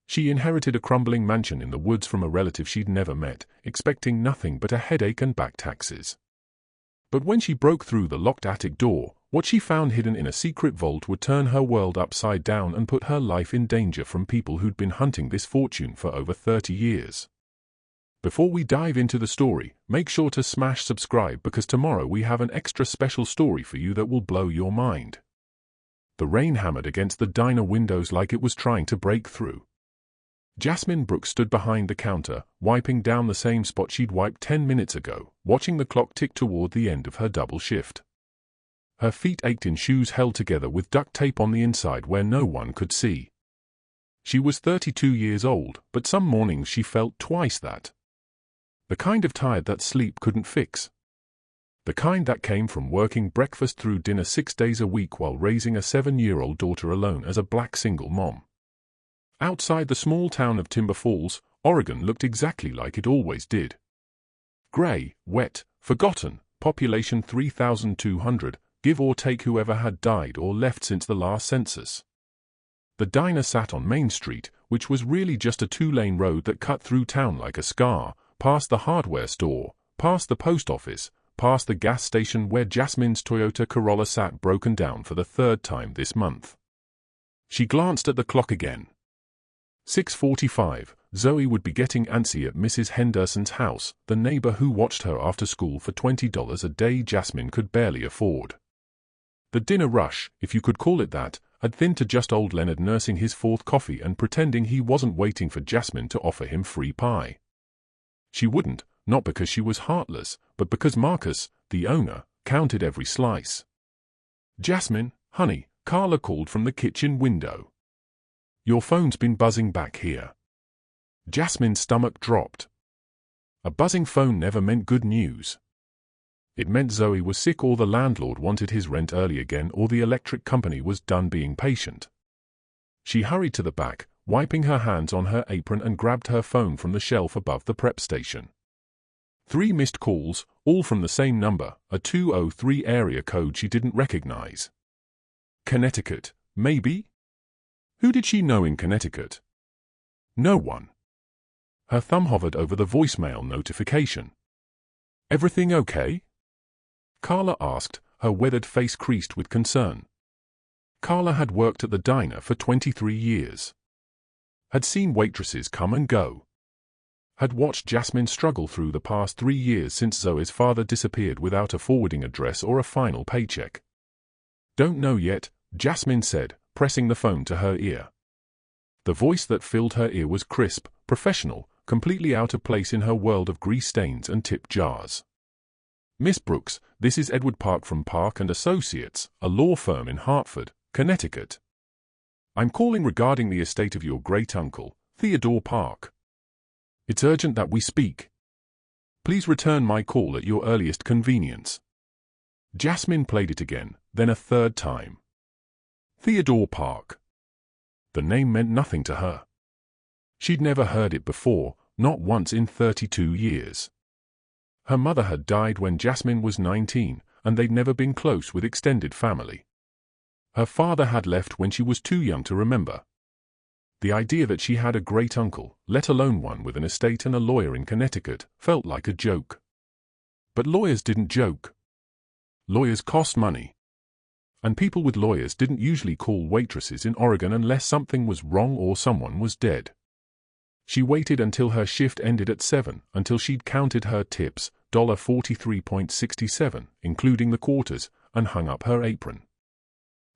She inherited a crumbling mansion in the woods from a relative she'd never met, expecting nothing but a headache and back taxes. But when she broke through the locked attic door, what she found hidden in a secret vault would turn her world upside down and put her life in danger from people who'd been hunting this fortune for over 30 years. Before we dive into the story, make sure to smash subscribe because tomorrow we have an extra special story for you that will blow your mind. The rain hammered against the diner windows like it was trying to break through. Jasmine Brooks stood behind the counter, wiping down the same spot she'd wiped 10 minutes ago, watching the clock tick toward the end of her double shift. Her feet ached in shoes held together with duct tape on the inside where no one could see. She was 32 years old, but some mornings she felt twice that. The kind of tired that sleep couldn't fix. The kind that came from working breakfast through dinner 6 days a week while raising a 7-year-old daughter alone as a black single mom. Outside the small town of Timber Falls, Oregon looked exactly like it always did. Gray, wet, forgotten, population 3,200, give or take whoever had died or left since the last census. The diner sat on Main Street, which was really just a 2-lane road that cut through town like a scar, past the hardware store, past the post office, past the gas station where Jasmine's Toyota Corolla sat broken down for the 3rd time this month. She glanced at the clock again. 6:45, Zoe would be getting antsy at Mrs. Henderson's house, the neighbor who watched her after school for $20 a day Jasmine could barely afford. The dinner rush, if you could call it that, had thinned to just old Leonard nursing his 4th coffee and pretending he wasn't waiting for Jasmine to offer him free pie. She wouldn't, not because she was heartless, but because Marcus, the owner, counted every slice. "Jasmine, honey," Carla called from the kitchen window. "Your phone's been buzzing back here." Jasmine's stomach dropped. A buzzing phone never meant good news. It meant Zoe was sick or the landlord wanted his rent early again or the electric company was done being patient. She hurried to the back, wiping her hands on her apron and grabbed her phone from the shelf above the prep station. 3 missed calls, all from the same number, a 203 area code she didn't recognize. Connecticut, maybe? Who did she know in Connecticut? No one. Her thumb hovered over the voicemail notification. "Everything okay?" Carla asked, her weathered face creased with concern. Carla had worked at the diner for 23 years. Had seen waitresses come and go. Had watched Jasmine struggle through the past 3 years since Zoe's father disappeared without a forwarding address or a final paycheck. "Don't know yet," Jasmine said, pressing the phone to her ear. The voice that filled her ear was crisp, professional, completely out of place in her world of grease stains and tip jars. "Miss Brooks, this is Edward Park from Park & Associates, a law firm in Hartford, Connecticut. I'm calling regarding the estate of your great-uncle, Theodore Park. It's urgent that we speak. Please return my call at your earliest convenience." Jasmine played it again, then a 3rd time. Theodore Park. The name meant nothing to her. She'd never heard it before, not once in 32 years. Her mother had died when Jasmine was 19, and they'd never been close with extended family. Her father had left when she was too young to remember. The idea that she had a great-uncle, let alone one with an estate and a lawyer in Connecticut, felt like a joke. But lawyers didn't joke. Lawyers cost money. And people with lawyers didn't usually call waitresses in Oregon unless something was wrong or someone was dead. She waited until her shift ended at 7, until she'd counted her tips, $43.67, including the quarters, and hung up her apron.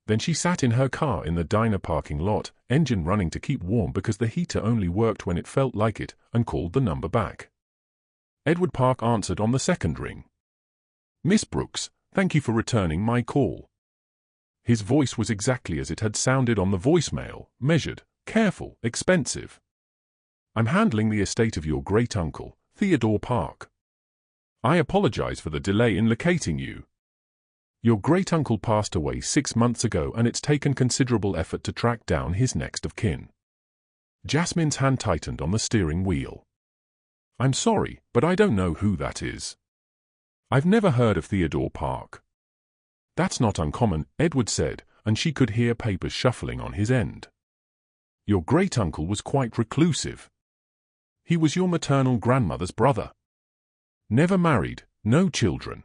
Then she sat in her car in the diner parking lot, engine running to keep warm because the heater only worked when it felt like it, and called the number back. Edward Park answered on the 2nd ring. "Miss Brooks, thank you for returning my call." His voice was exactly as it had sounded on the voicemail, measured, careful, expensive. "I'm handling the estate of your great-uncle, Theodore Park. I apologize for the delay in locating you. Your great-uncle passed away 6 months ago and it's taken considerable effort to track down his next of kin." Jasmine's hand tightened on the steering wheel. "I'm sorry, but I don't know who that is. I've never heard of Theodore Park." "That's not uncommon," Edward said, and she could hear papers shuffling on his end. Your great-uncle was quite reclusive. He was your maternal grandmother's brother. Never married, no children.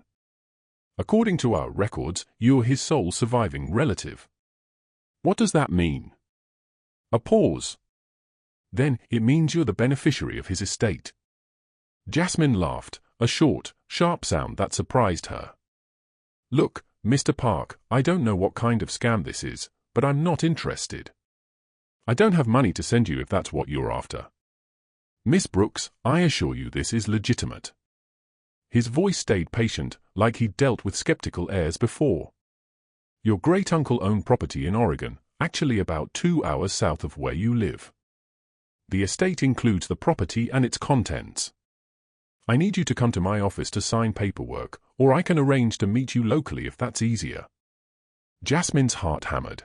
According to our records, you're his sole surviving relative. What does that mean? A pause. Then, it means you're the beneficiary of his estate. Jasmine laughed, a short, sharp sound that surprised her. Look, Mr. Park, I don't know what kind of scam this is, but I'm not interested. I don't have money to send you if that's what you're after. Miss Brooks, I assure you this is legitimate. His voice stayed patient, like he'd dealt with skeptical airs before. Your great-uncle owned property in Oregon, actually about 2 hours south of where you live. The estate includes the property and its contents. I need you to come to my office to sign paperwork, or I can arrange to meet you locally if that's easier. Jasmine's heart hammered.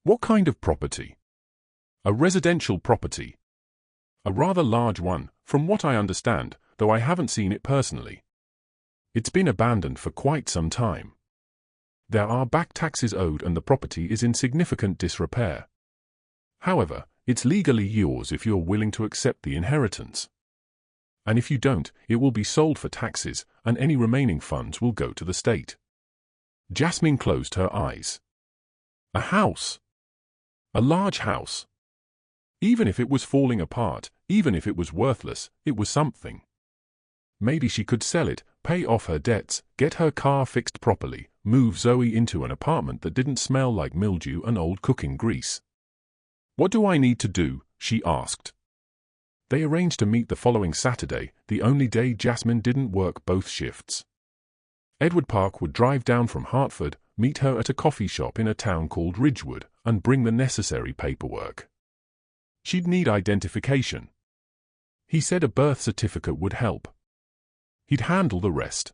What kind of property? A residential property. A rather large one, from what I understand, though I haven't seen it personally. It's been abandoned for quite some time. There are back taxes owed and the property is in significant disrepair. However, it's legally yours if you're willing to accept the inheritance. And if you don't, it will be sold for taxes, and any remaining funds will go to the state. Jasmine closed her eyes. A house. A large house. Even if it was falling apart, even if it was worthless, it was something. Maybe she could sell it, pay off her debts, get her car fixed properly, move Zoe into an apartment that didn't smell like mildew and old cooking grease. What do I need to do? She asked. They arranged to meet the following Saturday, the only day Jasmine didn't work both shifts. Edward Park would drive down from Hartford, meet her at a coffee shop in a town called Ridgewood, and bring the necessary paperwork. She'd need identification. He said a birth certificate would help. He'd handle the rest.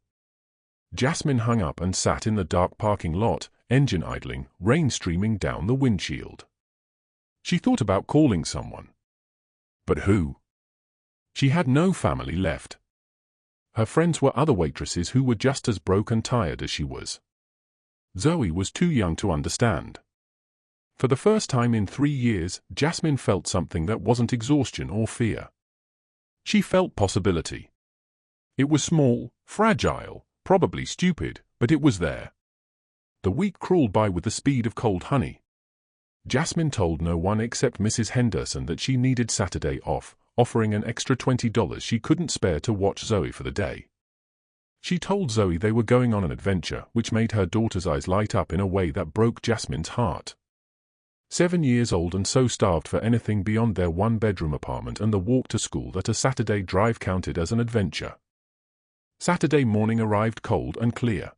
Jasmine hung up and sat in the dark parking lot, engine idling, rain streaming down the windshield. She thought about calling someone. But who? She had no family left. Her friends were other waitresses who were just as broke and tired as she was. Zoe was too young to understand. For the first time in 3 years, Jasmine felt something that wasn't exhaustion or fear. She felt possibility. It was small, fragile, probably stupid, but it was there. The week crawled by with the speed of cold honey. Jasmine told no one except Mrs. Henderson that she needed Saturday off, offering an extra $20 she couldn't spare to watch Zoe for the day. She told Zoe they were going on an adventure, which made her daughter's eyes light up in a way that broke Jasmine's heart. 7 years old and so starved for anything beyond their one-bedroom apartment and the walk to school that a Saturday drive counted as an adventure. Saturday morning arrived cold and clear.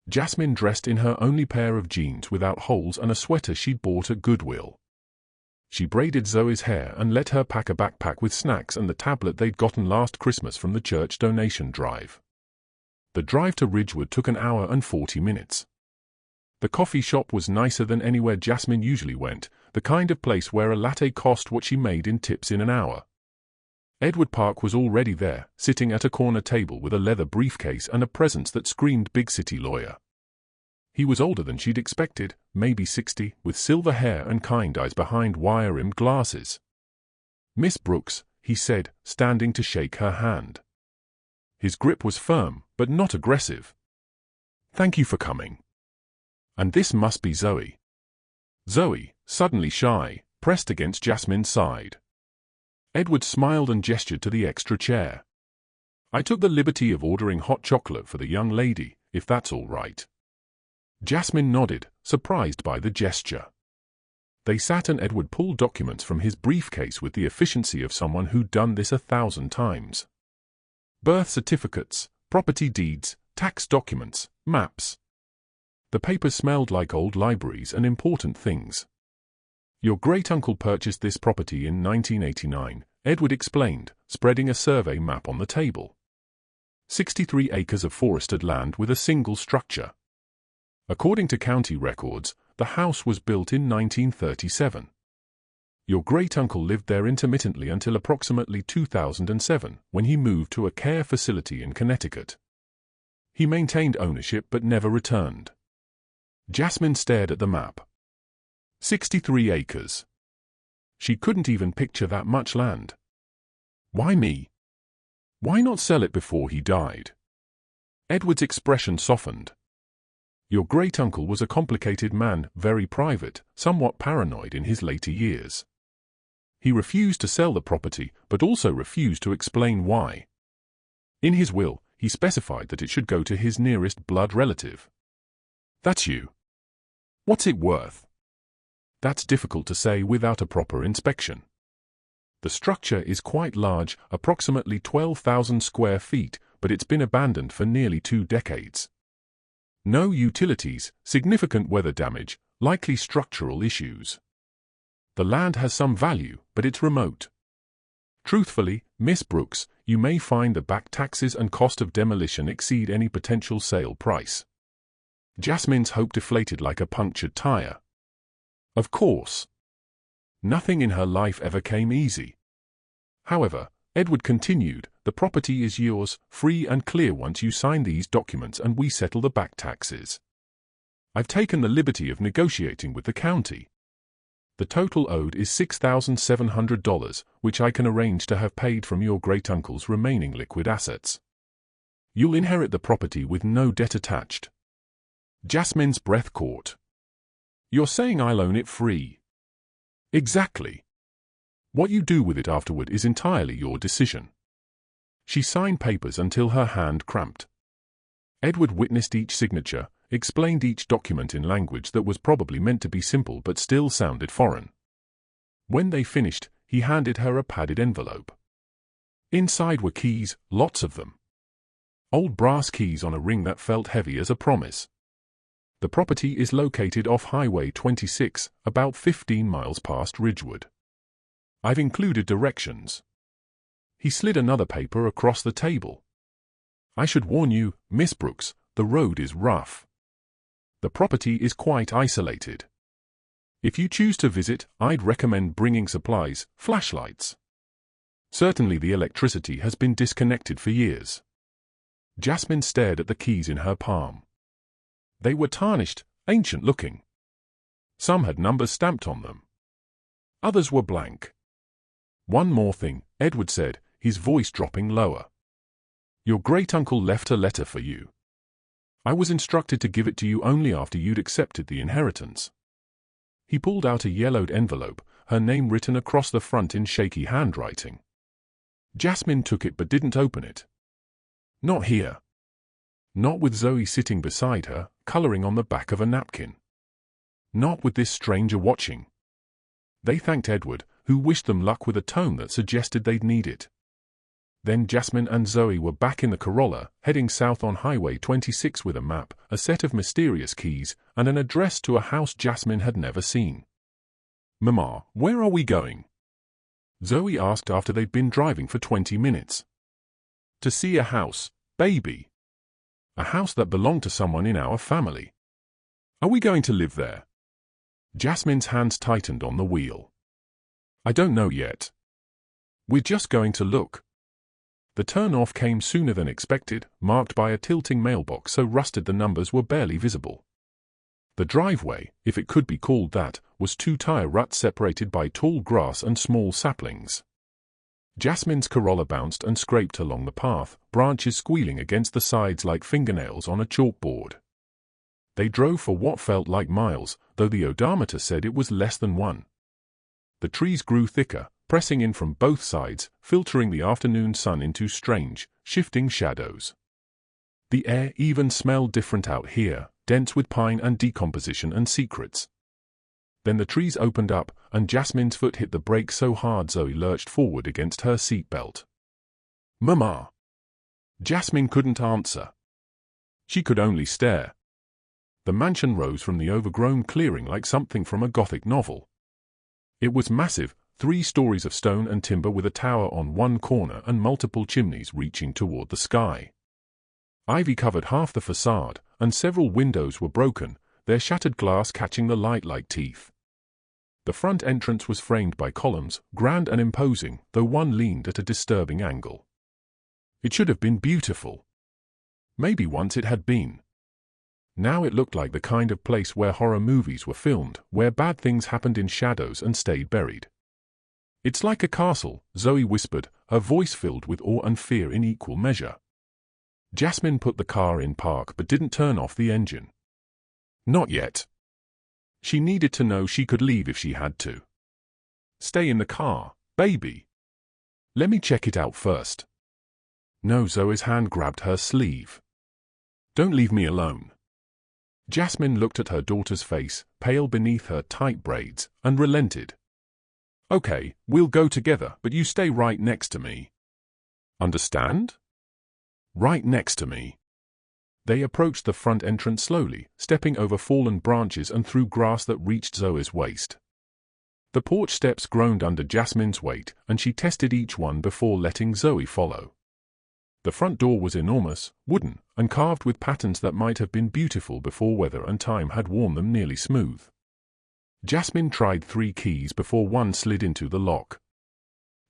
Jasmine dressed in her only pair of jeans without holes and a sweater she'd bought at Goodwill. She braided Zoe's hair and let her pack a backpack with snacks and the tablet they'd gotten last Christmas from the church donation drive. The drive to Ridgewood took an hour and 40 minutes. The coffee shop was nicer than anywhere Jasmine usually went, the kind of place where a latte cost what she made in tips in an hour. Edward Park was already there, sitting at a corner table with a leather briefcase and a presence that screamed big city lawyer. He was older than she'd expected, maybe 60, with silver hair and kind eyes behind wire-rimmed glasses. Miss Brooks, he said, standing to shake her hand. His grip was firm, but not aggressive. Thank you for coming. And this must be Zoe. Zoe, suddenly shy, pressed against Jasmine's side. Edward smiled and gestured to the extra chair. I took the liberty of ordering hot chocolate for the young lady, if that's all right. Jasmine nodded, surprised by the gesture. They sat and Edward pulled documents from his briefcase with the efficiency of someone who'd done this 1,000 times. Birth certificates, property deeds, tax documents, maps. The papers smelled like old libraries and important things. Your great-uncle purchased this property in 1989, Edward explained, spreading a survey map on the table. 63 acres of forested land with a single structure. According to county records, the house was built in 1937. Your great-uncle lived there intermittently until approximately 2007, when he moved to a care facility in Connecticut. He maintained ownership but never returned. Jasmine stared at the map. 63 acres. She couldn't even picture that much land. Why me? Why not sell it before he died? Edward's expression softened. Your great-uncle was a complicated man, very private, somewhat paranoid in his later years. He refused to sell the property, but also refused to explain why. In his will, he specified that it should go to his nearest blood relative. That's you. What's it worth? That's difficult to say without a proper inspection. The structure is quite large, approximately 12,000 square feet, but it's been abandoned for nearly 2 decades. No utilities, significant weather damage, likely structural issues. The land has some value, but it's remote. Truthfully, Miss Brooks, you may find the back taxes and cost of demolition exceed any potential sale price. Jasmine's hope deflated like a punctured tire. Of course. Nothing in her life ever came easy. However, Edward continued, the property is yours, free and clear once you sign these documents and we settle the back taxes. I've taken the liberty of negotiating with the county. The total owed is $6,700, which I can arrange to have paid from your great-uncle's remaining liquid assets. You'll inherit the property with no debt attached. Jasmine's breath caught. You're saying I'll own it free? Exactly. What you do with it afterward is entirely your decision. She signed papers until her hand cramped. Edward witnessed each signature, explained each document in language that was probably meant to be simple but still sounded foreign. When they finished, he handed her a padded envelope. Inside were keys, lots of them. Old brass keys on a ring that felt heavy as a promise. The property is located off Highway 26, about 15 miles past Ridgewood. I've included directions. He slid another paper across the table. I should warn you, Miss Brooks, the road is rough. The property is quite isolated. If you choose to visit, I'd recommend bringing supplies, flashlights. Certainly the electricity has been disconnected for years. Jasmine stared at the keys in her palm. They were tarnished, ancient-looking. Some had numbers stamped on them. Others were blank. One more thing, Edward said, his voice dropping lower. Your great-uncle left a letter for you. I was instructed to give it to you only after you'd accepted the inheritance. He pulled out a yellowed envelope, her name written across the front in shaky handwriting. Jasmine took it but didn't open it. Not here. Not with Zoe sitting beside her, coloring on the back of a napkin. Not with this stranger watching. They thanked Edward, who wished them luck with a tone that suggested they'd need it. Then Jasmine and Zoe were back in the Corolla, heading south on Highway 26 with a map, a set of mysterious keys, and an address to a house Jasmine had never seen. Mama, where are we going? Zoe asked after they'd been driving for 20 minutes. To see a house, baby. A house that belonged to someone in our family. Are we going to live there? Jasmine's hands tightened on the wheel. I don't know yet. We're just going to look. The turn-off came sooner than expected, marked by a tilting mailbox so rusted the numbers were barely visible. The driveway, if it could be called that, was 2 tire ruts separated by tall grass and small saplings. Jasmine's Corolla bounced and scraped along the path, branches squealing against the sides like fingernails on a chalkboard. They drove for what felt like miles, though the odometer said it was less than 1. The trees grew thicker, pressing in from both sides, filtering the afternoon sun into strange, shifting shadows. The air even smelled different out here, dense with pine and decomposition and secrets. Then the trees opened up, and Jasmine's foot hit the brake so hard Zoe lurched forward against her seatbelt. Mama. Jasmine couldn't answer. She could only stare. The mansion rose from the overgrown clearing like something from a Gothic novel. It was massive, 3 stories of stone and timber with a tower on one corner and multiple chimneys reaching toward the sky. Ivy covered half the facade, and several windows were broken, their shattered glass catching the light like teeth. The front entrance was framed by columns, grand and imposing, though one leaned at a disturbing angle. It should have been beautiful. Maybe once it had been. Now it looked like the kind of place where horror movies were filmed, where bad things happened in shadows and stayed buried. It's like a castle, Zoe whispered, her voice filled with awe and fear in equal measure. Jasmine put the car in park but didn't turn off the engine. Not yet. She needed to know she could leave if she had to. Stay in the car, baby. Let me check it out first. No, Zoe's hand grabbed her sleeve. Don't leave me alone. Jasmine looked at her daughter's face, pale beneath her tight braids, and relented. Okay, we'll go together, but you stay right next to me. Understand? Right next to me. They approached the front entrance slowly, stepping over fallen branches and through grass that reached Zoe's waist. The porch steps groaned under Jasmine's weight, and she tested each one before letting Zoe follow. The front door was enormous, wooden, and carved with patterns that might have been beautiful before weather and time had worn them nearly smooth. Jasmine tried 3 keys before one slid into the lock.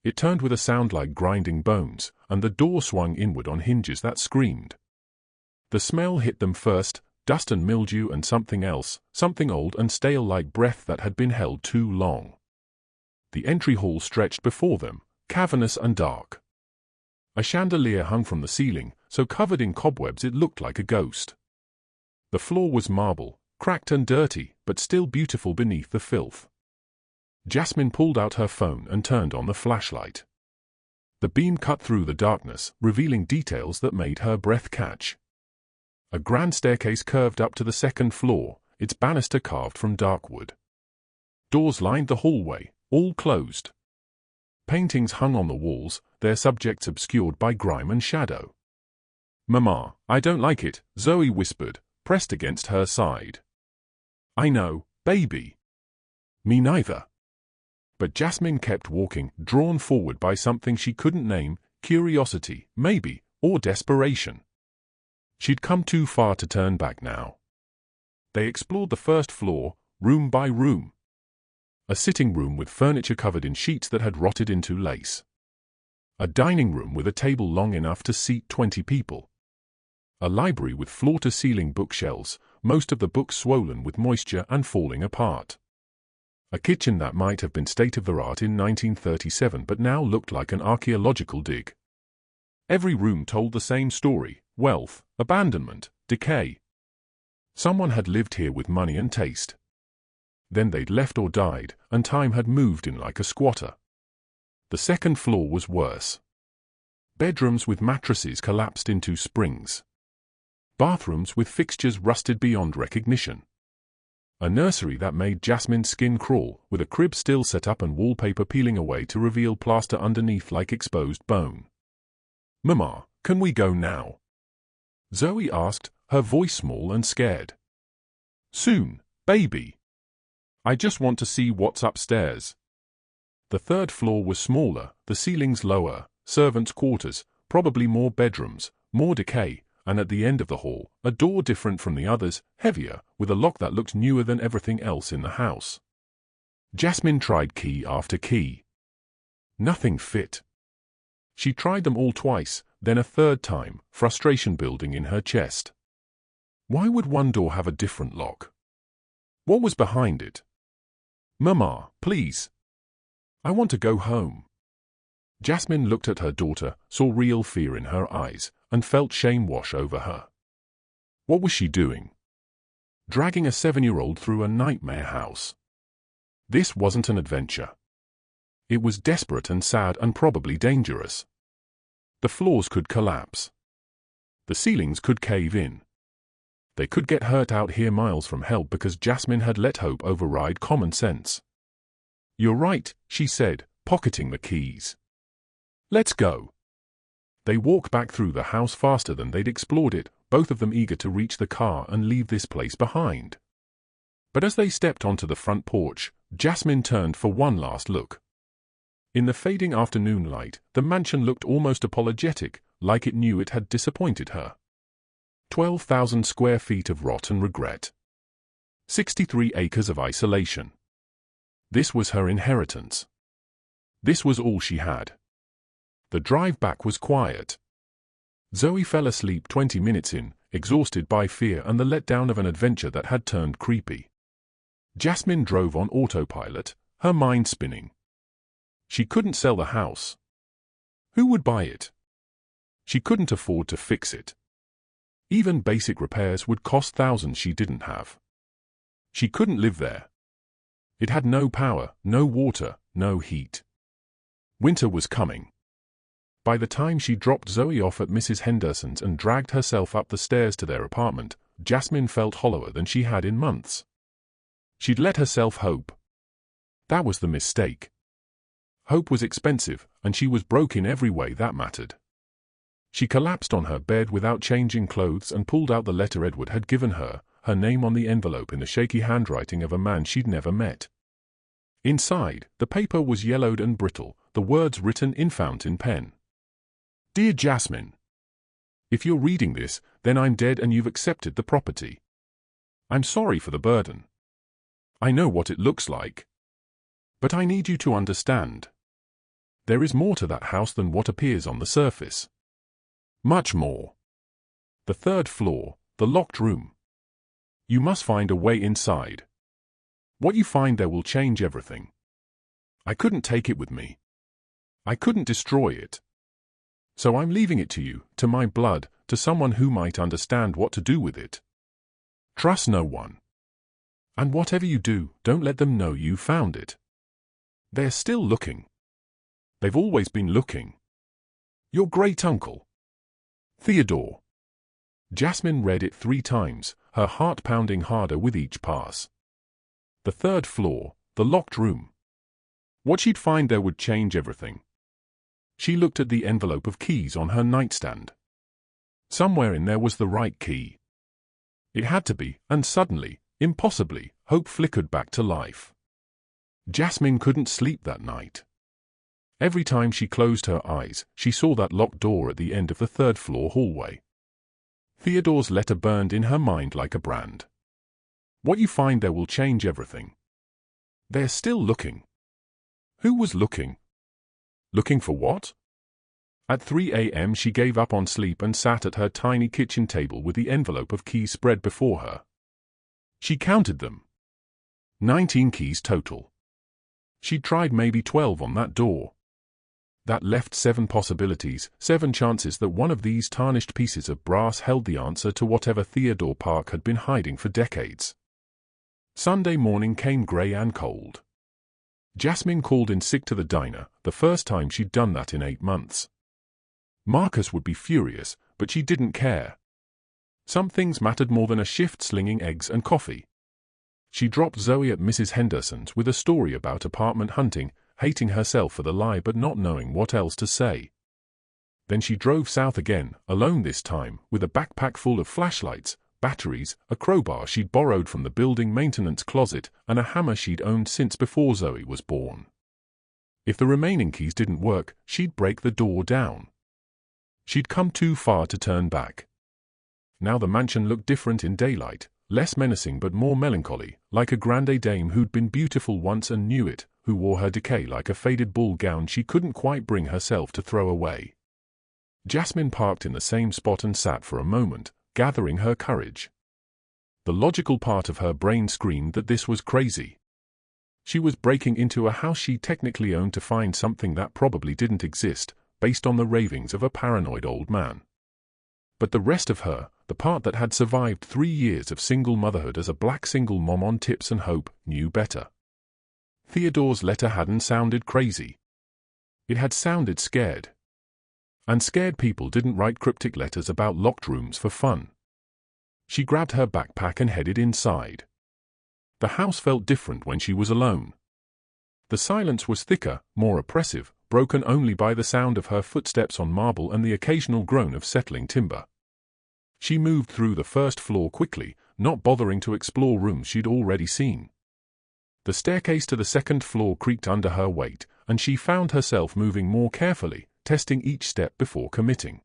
It turned with a sound like grinding bones, and the door swung inward on hinges that screamed. The smell hit them first, dust and mildew and something else, something old and stale like breath that had been held too long. The entry hall stretched before them, cavernous and dark. A chandelier hung from the ceiling, so covered in cobwebs it looked like a ghost. The floor was marble, cracked and dirty, but still beautiful beneath the filth. Jasmine pulled out her phone and turned on the flashlight. The beam cut through the darkness, revealing details that made her breath catch. A grand staircase curved up to the 2nd floor, its banister carved from dark wood. Doors lined the hallway, all closed. Paintings hung on the walls, their subjects obscured by grime and shadow. Mama, I don't like it, Zoe whispered, pressed against her side. I know, baby. Me neither. But Jasmine kept walking, drawn forward by something she couldn't name, curiosity, maybe, or desperation. She'd come too far to turn back now. They explored the 1st floor, room by room. A sitting room with furniture covered in sheets that had rotted into lace. A dining room with a table long enough to seat 20 people. A library with floor-to-ceiling bookshelves, most of the books swollen with moisture and falling apart. A kitchen that might have been state-of-the-art in 1937 but now looked like an archaeological dig. Every room told the same story: wealth, abandonment, decay. Someone had lived here with money and taste. Then they'd left or died, and time had moved in like a squatter. The 2nd floor was worse. Bedrooms with mattresses collapsed into springs. Bathrooms with fixtures rusted beyond recognition. A nursery that made Jasmine's skin crawl, with a crib still set up and wallpaper peeling away to reveal plaster underneath like exposed bone. Mama, can we go now? Zoe asked, her voice small and scared. Soon, baby. I just want to see what's upstairs. The 3rd floor was smaller, the ceilings lower, servants' quarters, probably more bedrooms, more decay, and at the end of the hall, a door different from the others, heavier, with a lock that looked newer than everything else in the house. Jasmine tried key after key. Nothing fit. She tried them all twice, then a 3rd time, frustration building in her chest. Why would one door have a different lock? What was behind it? Mama, please. I want to go home. Jasmine looked at her daughter, saw real fear in her eyes, and felt shame wash over her. What was she doing? Dragging a 7-year-old through a nightmare house. This wasn't an adventure. It was desperate and sad and probably dangerous. The floors could collapse. The ceilings could cave in. They could get hurt out here miles from help because Jasmine had let hope override common sense. You're right, she said, pocketing the keys. Let's go. They walked back through the house faster than they'd explored it, both of them eager to reach the car and leave this place behind. But as they stepped onto the front porch, Jasmine turned for one last look. In the fading afternoon light, the mansion looked almost apologetic, like it knew it had disappointed her. 12,000 square feet of rot and regret. 63 acres of isolation. This was her inheritance. This was all she had. The drive back was quiet. Zoe fell asleep 20 minutes in, exhausted by fear and the letdown of an adventure that had turned creepy. Jasmine drove on autopilot, her mind spinning. She couldn't sell the house. Who would buy it? She couldn't afford to fix it. Even basic repairs would cost thousands she didn't have. She couldn't live there. It had no power, no water, no heat. Winter was coming. By the time she dropped Zoe off at Mrs. Henderson's and dragged herself up the stairs to their apartment, Jasmine felt hollower than she had in months. She'd let herself hope. That was the mistake. Hope was expensive, and she was broke in every way that mattered. She collapsed on her bed without changing clothes and pulled out the letter Edward had given her, her name on the envelope in the shaky handwriting of a man she'd never met. Inside, the paper was yellowed and brittle, the words written in fountain pen. Dear Jasmine, if you're reading this, then I'm dead and you've accepted the property. I'm sorry for the burden. I know what it looks like. But I need you to understand. There is more to that house than what appears on the surface. Much more. The third floor, the locked room. You must find a way inside. What you find there will change everything. I couldn't take it with me. I couldn't destroy it. So I'm leaving it to you, to my blood, to someone who might understand what to do with it. Trust no one. And whatever you do, don't let them know you found it. They're still looking. They've always been looking. Your great-uncle, Theodore. Jasmine read it 3 times, her heart pounding harder with each pass. The third floor, the locked room. What she'd find there would change everything. She looked at the envelope of keys on her nightstand. Somewhere in there was the right key. It had to be, and suddenly, impossibly, hope flickered back to life. Jasmine couldn't sleep that night. Every time she closed her eyes, she saw that locked door at the end of the third-floor hallway. Theodore's letter burned in her mind like a brand. What you find there will change everything. They're still looking. Who was looking? Looking for what? At 3 a.m. she gave up on sleep and sat at her tiny kitchen table with the envelope of keys spread before her. She counted them. 19 keys total. She'd tried maybe 12 on that door. That left 7 possibilities, 7 chances that one of these tarnished pieces of brass held the answer to whatever Theodore Park had been hiding for decades. Sunday morning came grey and cold. Jasmine called in sick to the diner, the first time she'd done that in 8 months. Marcus would be furious, but she didn't care. Some things mattered more than a shift slinging eggs and coffee. She dropped Zoe at Mrs. Henderson's with a story about apartment hunting, hating herself for the lie but not knowing what else to say. Then she drove south again, alone this time, with a backpack full of flashlights, batteries, a crowbar she'd borrowed from the building maintenance closet, and a hammer she'd owned since before Zoe was born. If the remaining keys didn't work, she'd break the door down. She'd come too far to turn back. Now the mansion looked different in daylight, less menacing but more melancholy, like a grande dame who'd been beautiful once and knew it, who wore her decay like a faded ball gown she couldn't quite bring herself to throw away. Jasmine parked in the same spot and sat for a moment, gathering her courage. The logical part of her brain screamed that this was crazy. She was breaking into a house she technically owned to find something that probably didn't exist, based on the ravings of a paranoid old man. But the rest of her, the part that had survived 3 years of single motherhood as a black single mom on tips and hope, knew better. Theodore's letter hadn't sounded crazy. It had sounded scared. And scared people didn't write cryptic letters about locked rooms for fun. She grabbed her backpack and headed inside. The house felt different when she was alone. The silence was thicker, more oppressive, broken only by the sound of her footsteps on marble and the occasional groan of settling timber. She moved through the first floor quickly, not bothering to explore rooms she'd already seen. The staircase to the second floor creaked under her weight, and she found herself moving more carefully, testing each step before committing.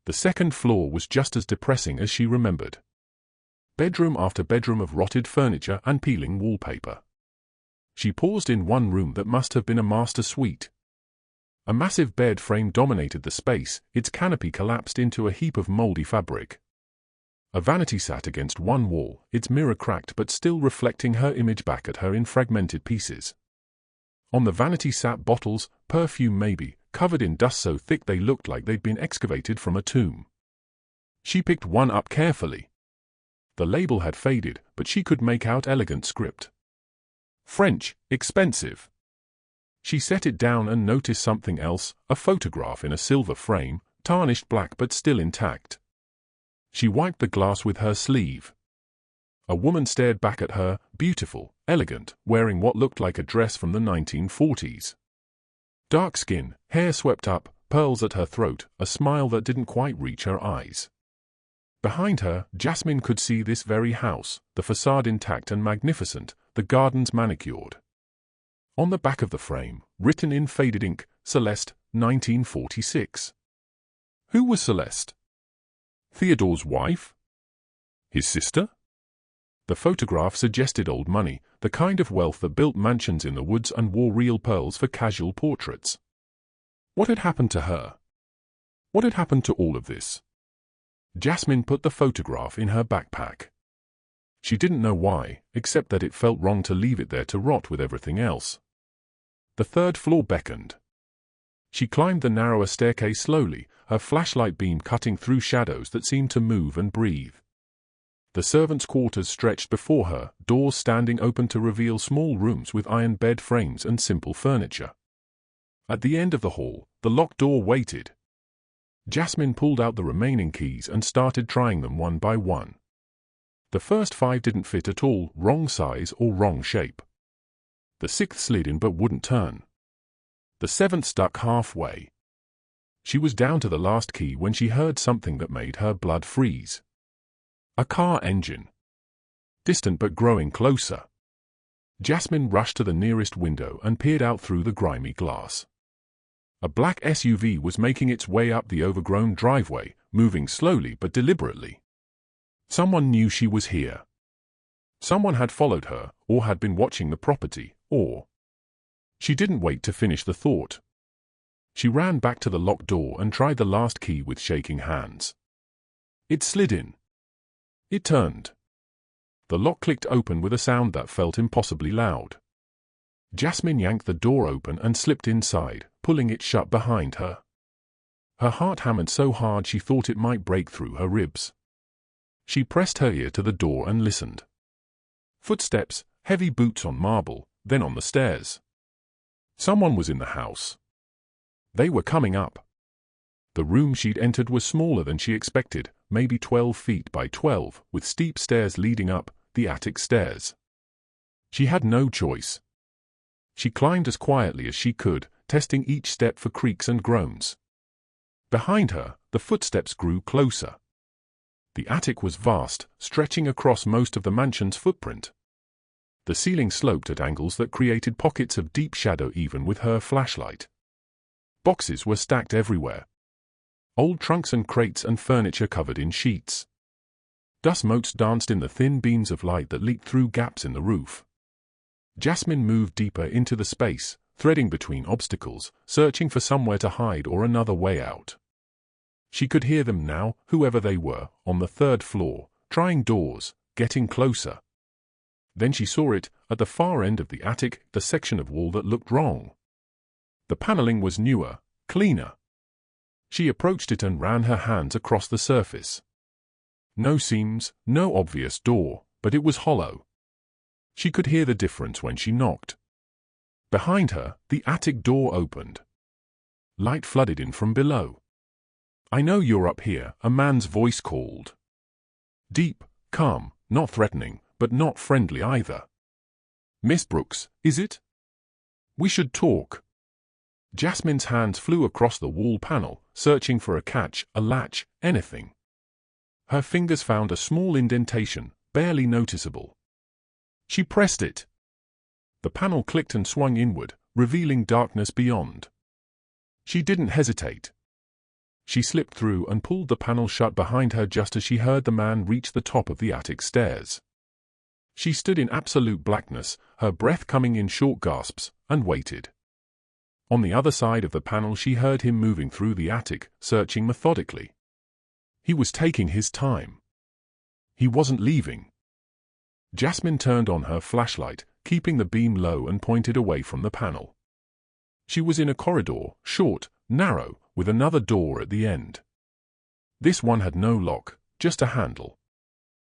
The second floor was just as depressing as she remembered. Bedroom after bedroom of rotted furniture and peeling wallpaper. She paused in one room that must have been a master suite. A massive bed frame dominated the space, its canopy collapsed into a heap of moldy fabric. A vanity sat against one wall, its mirror cracked but still reflecting her image back at her in fragmented pieces. On the vanity sat bottles, perfume maybe, covered in dust so thick they looked like they'd been excavated from a tomb. She picked one up carefully. The label had faded, but she could make out elegant script. French, expensive. She set it down and noticed something else, a photograph in a silver frame, tarnished black but still intact. She wiped the glass with her sleeve. A woman stared back at her, beautiful, elegant, wearing what looked like a dress from the 1940s. Dark skin, hair swept up, pearls at her throat, a smile that didn't quite reach her eyes. Behind her, Jasmine could see this very house, the facade intact and magnificent, the gardens manicured. On the back of the frame, written in faded ink, Celeste, 1946. Who was Celeste? Theodore's wife? His sister? The photograph suggested old money, the kind of wealth that built mansions in the woods and wore real pearls for casual portraits. What had happened to her? What had happened to all of this? Jasmine put the photograph in her backpack. She didn't know why, except that it felt wrong to leave it there to rot with everything else. The third floor beckoned. She climbed the narrower staircase slowly, her flashlight beam cutting through shadows that seemed to move and breathe. The servants' quarters stretched before her, doors standing open to reveal small rooms with iron bed frames and simple furniture. At the end of the hall, the locked door waited. Jasmine pulled out the remaining keys and started trying them one by one. The first 5 didn't fit at all, wrong size or wrong shape. The 6th slid in but wouldn't turn. The 7th stuck halfway. She was down to the last key when she heard something that made her blood freeze. A car engine. Distant but growing closer. Jasmine rushed to the nearest window and peered out through the grimy glass. A black SUV was making its way up the overgrown driveway, moving slowly but deliberately. Someone knew she was here. Someone had followed her, or had been watching the property, or... She didn't wait to finish the thought. She ran back to the locked door and tried the last key with shaking hands. It slid in. It turned. The lock clicked open with a sound that felt impossibly loud. Jasmine yanked the door open and slipped inside, pulling it shut behind her. Her heart hammered so hard she thought it might break through her ribs. She pressed her ear to the door and listened. Footsteps, heavy boots on marble, then on the stairs. Someone was in the house. They were coming up. The room she'd entered was smaller than she expected, maybe 12 feet by 12, with steep stairs leading up, the attic stairs. She had no choice. She climbed as quietly as she could, testing each step for creaks and groans. Behind her, the footsteps grew closer. The attic was vast, stretching across most of the mansion's footprint. The ceiling sloped at angles that created pockets of deep shadow even with her flashlight. Boxes were stacked everywhere. Old trunks and crates and furniture covered in sheets. Dust motes danced in the thin beams of light that leaked through gaps in the roof. Jasmine moved deeper into the space, threading between obstacles, searching for somewhere to hide or another way out. She could hear them now, whoever they were, on the 3rd floor, trying doors, getting closer. Then she saw it, at the far end of the attic, the section of wall that looked wrong. The paneling was newer, cleaner. She approached it and ran her hands across the surface. No seams, no obvious door, but it was hollow. She could hear the difference when she knocked. Behind her, the attic door opened. Light flooded in from below. "I know you're up here," a man's voice called. Deep, calm, not threatening, but not friendly either. "Miss Brooks, is it? We should talk." Jasmine's hands flew across the wall panel, searching for a catch, a latch, anything. Her fingers found a small indentation, barely noticeable. She pressed it. The panel clicked and swung inward, revealing darkness beyond. She didn't hesitate. She slipped through and pulled the panel shut behind her just as she heard the man reach the top of the attic stairs. She stood in absolute blackness, her breath coming in short gasps, and waited. On the other side of the panel she heard him moving through the attic, searching methodically. He was taking his time. He wasn't leaving. Jasmine turned on her flashlight, keeping the beam low and pointed away from the panel. She was in a corridor, short, narrow, with another door at the end. This one had no lock, just a handle.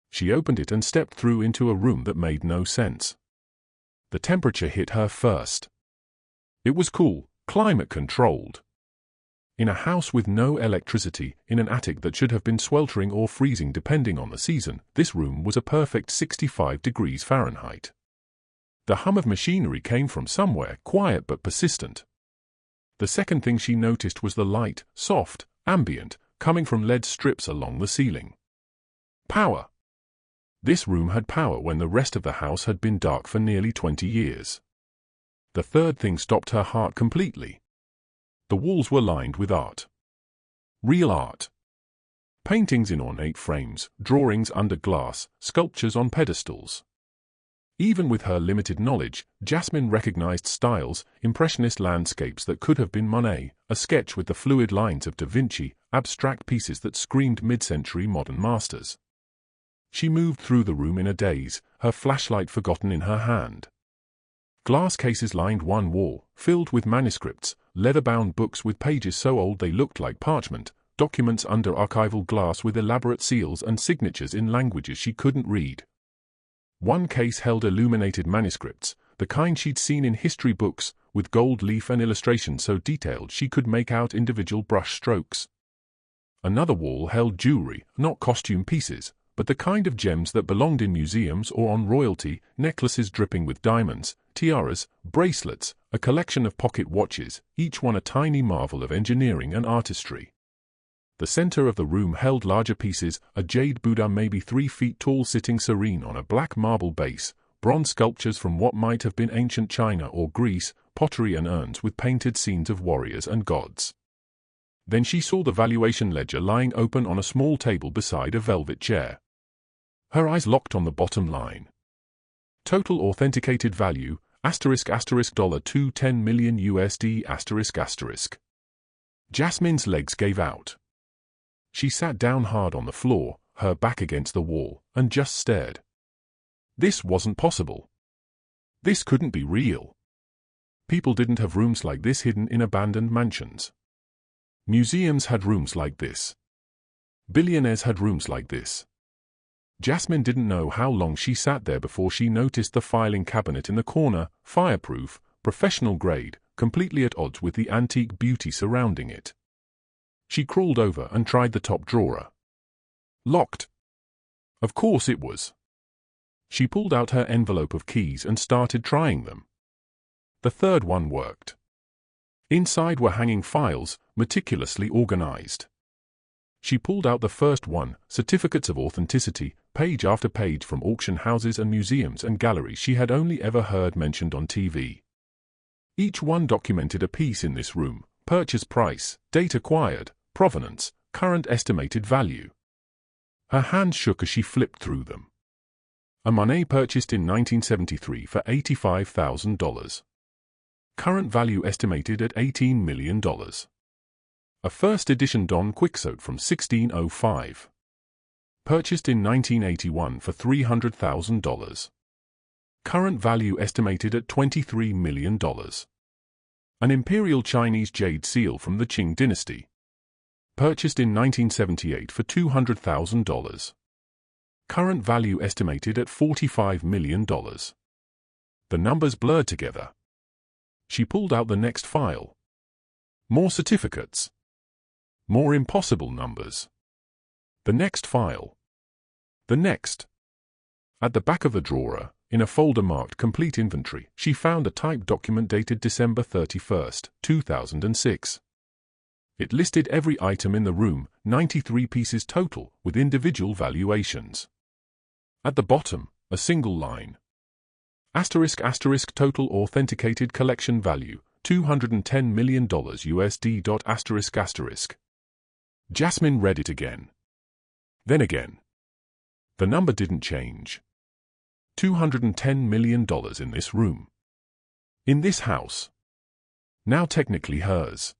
She opened it and stepped through into a room that made no sense. The temperature hit her first. It was cool, climate-controlled. In a house with no electricity, in an attic that should have been sweltering or freezing depending on the season, this room was a perfect 65 degrees Fahrenheit. The hum of machinery came from somewhere, quiet but persistent. The second thing she noticed was the light, soft, ambient, coming from LED strips along the ceiling. Power. This room had power when the rest of the house had been dark for nearly 20 years. The third thing stopped her heart completely. The walls were lined with art. Real art. Paintings in ornate frames, drawings under glass, sculptures on pedestals. Even with her limited knowledge, Jasmine recognized styles, impressionist landscapes that could have been Monet, a sketch with the fluid lines of Da Vinci, abstract pieces that screamed mid-century modern masters. She moved through the room in a daze, her flashlight forgotten in her hand. Glass cases lined one wall, filled with manuscripts, leather-bound books with pages so old they looked like parchment, documents under archival glass with elaborate seals and signatures in languages she couldn't read. One case held illuminated manuscripts, the kind she'd seen in history books, with gold leaf and illustration so detailed she could make out individual brush strokes. Another wall held jewelry, not costume pieces, but the kind of gems that belonged in museums or on royalty, necklaces dripping with diamonds, tiaras, bracelets, a collection of pocket watches, each one a tiny marvel of engineering and artistry. The center of the room held larger pieces, a jade Buddha maybe 3 feet tall sitting serene on a black marble base, bronze sculptures from what might have been ancient China or Greece, pottery and urns with painted scenes of warriors and gods. Then she saw the valuation ledger lying open on a small table beside a velvet chair. Her eyes locked on the bottom line. Total authenticated value, $210 million USD. Jasmine's legs gave out. She sat down hard on the floor, her back against the wall, and just stared. This wasn't possible. This couldn't be real. People didn't have rooms like this hidden in abandoned mansions. Museums had rooms like this. Billionaires had rooms like this. Jasmine didn't know how long she sat there before she noticed the filing cabinet in the corner, fireproof, professional grade, completely at odds with the antique beauty surrounding it. She crawled over and tried the top drawer. Locked. Of course it was. She pulled out her envelope of keys and started trying them. The third one worked. Inside were hanging files, meticulously organized. She pulled out the first one, certificates of authenticity, page after page from auction houses and museums and galleries she had only ever heard mentioned on TV. Each one documented a piece in this room, purchase price, date acquired, provenance, current estimated value. Her hands shook as she flipped through them. A Monet purchased in 1973 for $85,000. Current value estimated at $18 million. A first edition Don Quixote from 1605. Purchased in 1981 for $300,000. Current value estimated at $23 million. An Imperial Chinese jade seal from the Qing dynasty. Purchased in 1978 for $200,000. Current value estimated at $45 million. The numbers blurred together. She pulled out the next file. More certificates. More impossible numbers. The next file. The next. At the back of the drawer, in a folder marked Complete Inventory, she found a typed document dated December 31, 2006. It listed every item in the room, 93 pieces total, with individual valuations. At the bottom, a single line. *** total authenticated collection value, $210 million USD. Jasmine read it again. Then again. The number didn't change. $210 million in this room. In this house. Now technically hers.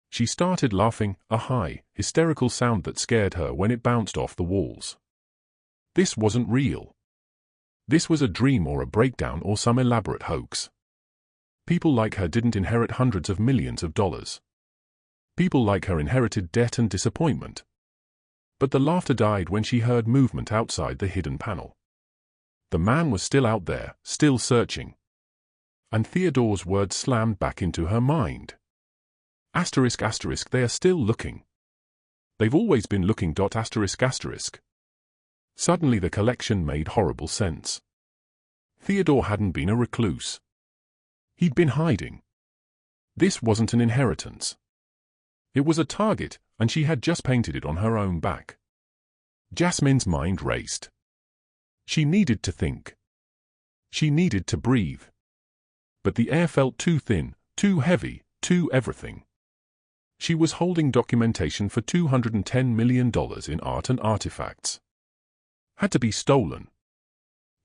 She started laughing, a high, hysterical sound that scared her when it bounced off the walls. This wasn't real. This was a dream or a breakdown or some elaborate hoax. People like her didn't inherit hundreds of millions of dollars. People like her inherited debt and disappointment. But the laughter died when she heard movement outside the hidden panel. The man was still out there, still searching. And Theodore's words slammed back into her mind. Asterisk asterisk, they are still looking. They've always been looking. Asterisk asterisk. Suddenly the collection made horrible sense. Theodore hadn't been a recluse. He'd been hiding. This wasn't an inheritance. It was a target, and she had just painted it on her own back. Jasmine's mind raced. She needed to think. She needed to breathe. But the air felt too thin, too heavy, too everything. She was holding documentation for $210 million in art and artifacts. Had to be stolen.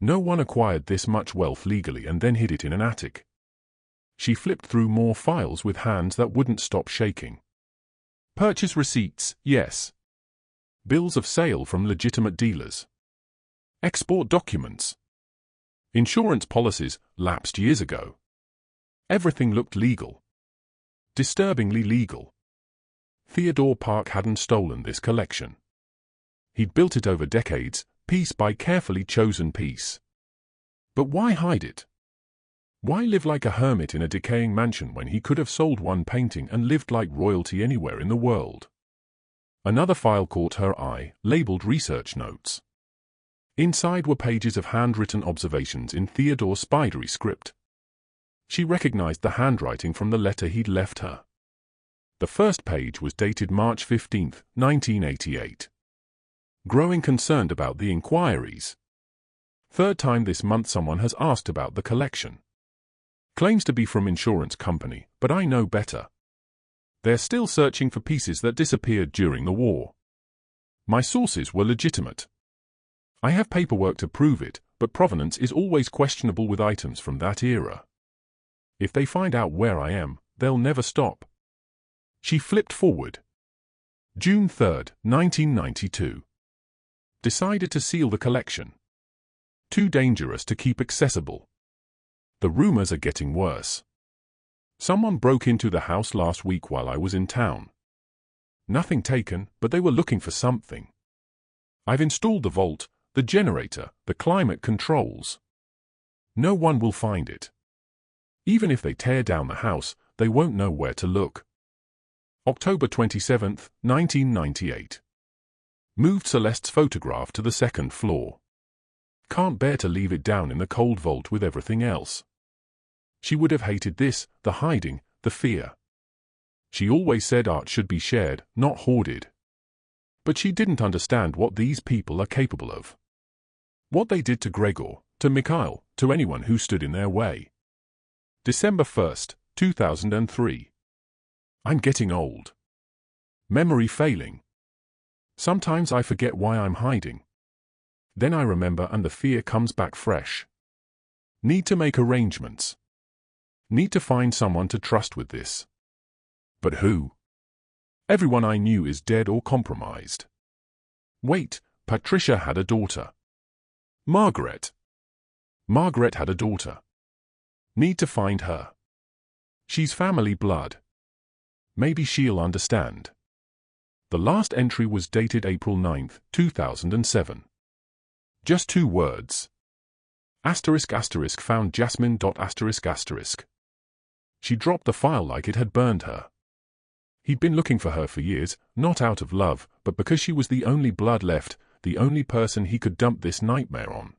No one acquired this much wealth legally and then hid it in an attic. She flipped through more files with hands that wouldn't stop shaking. Purchase receipts, yes. Bills of sale from legitimate dealers. Export documents. Insurance policies, lapsed years ago. Everything looked legal. Disturbingly legal. Theodore Park hadn't stolen this collection. He'd built it over decades, piece by carefully chosen piece. But why hide it? Why live like a hermit in a decaying mansion when he could have sold one painting and lived like royalty anywhere in the world? Another file caught her eye, labeled Research Notes. Inside were pages of handwritten observations in Theodore's spidery script. She recognized the handwriting from the letter he'd left her. The first page was dated March 15, 1988. Growing concerned about the inquiries. Third time this month someone has asked about the collection. Claims to be from insurance company, but I know better. They're still searching for pieces that disappeared during the war. My sources were legitimate. I have paperwork to prove it, but provenance is always questionable with items from that era. If they find out where I am, they'll never stop. She flipped forward. June 3, 1992. Decided to seal the collection. Too dangerous to keep accessible. The rumors are getting worse. Someone broke into the house last week while I was in town. Nothing taken, but they were looking for something. I've installed the vault, the generator, the climate controls. No one will find it. Even if they tear down the house, they won't know where to look. October 27, 1998. Moved Celeste's photograph to the second floor. Can't bear to leave it down in the cold vault with everything else. She would have hated this, the hiding, the fear. She always said art should be shared, not hoarded. But she didn't understand what these people are capable of. What they did to Gregor, to Mikhail, to anyone who stood in their way. December 1, 2003. I'm getting old. Memory failing. Sometimes I forget why I'm hiding. Then I remember and the fear comes back fresh. Need to make arrangements. Need to find someone to trust with this. But who? Everyone I knew is dead or compromised. Wait, Patricia had a daughter. Margaret. Margaret had a daughter. Need to find her. She's family blood. Maybe she'll understand. The last entry was dated April 9, 2007. Just 2 words. Asterisk asterisk found Jasmine. Asterisk asterisk. She dropped the file like it had burned her. He'd been looking for her for years, not out of love, but because she was the only blood left, the only person he could dump this nightmare on.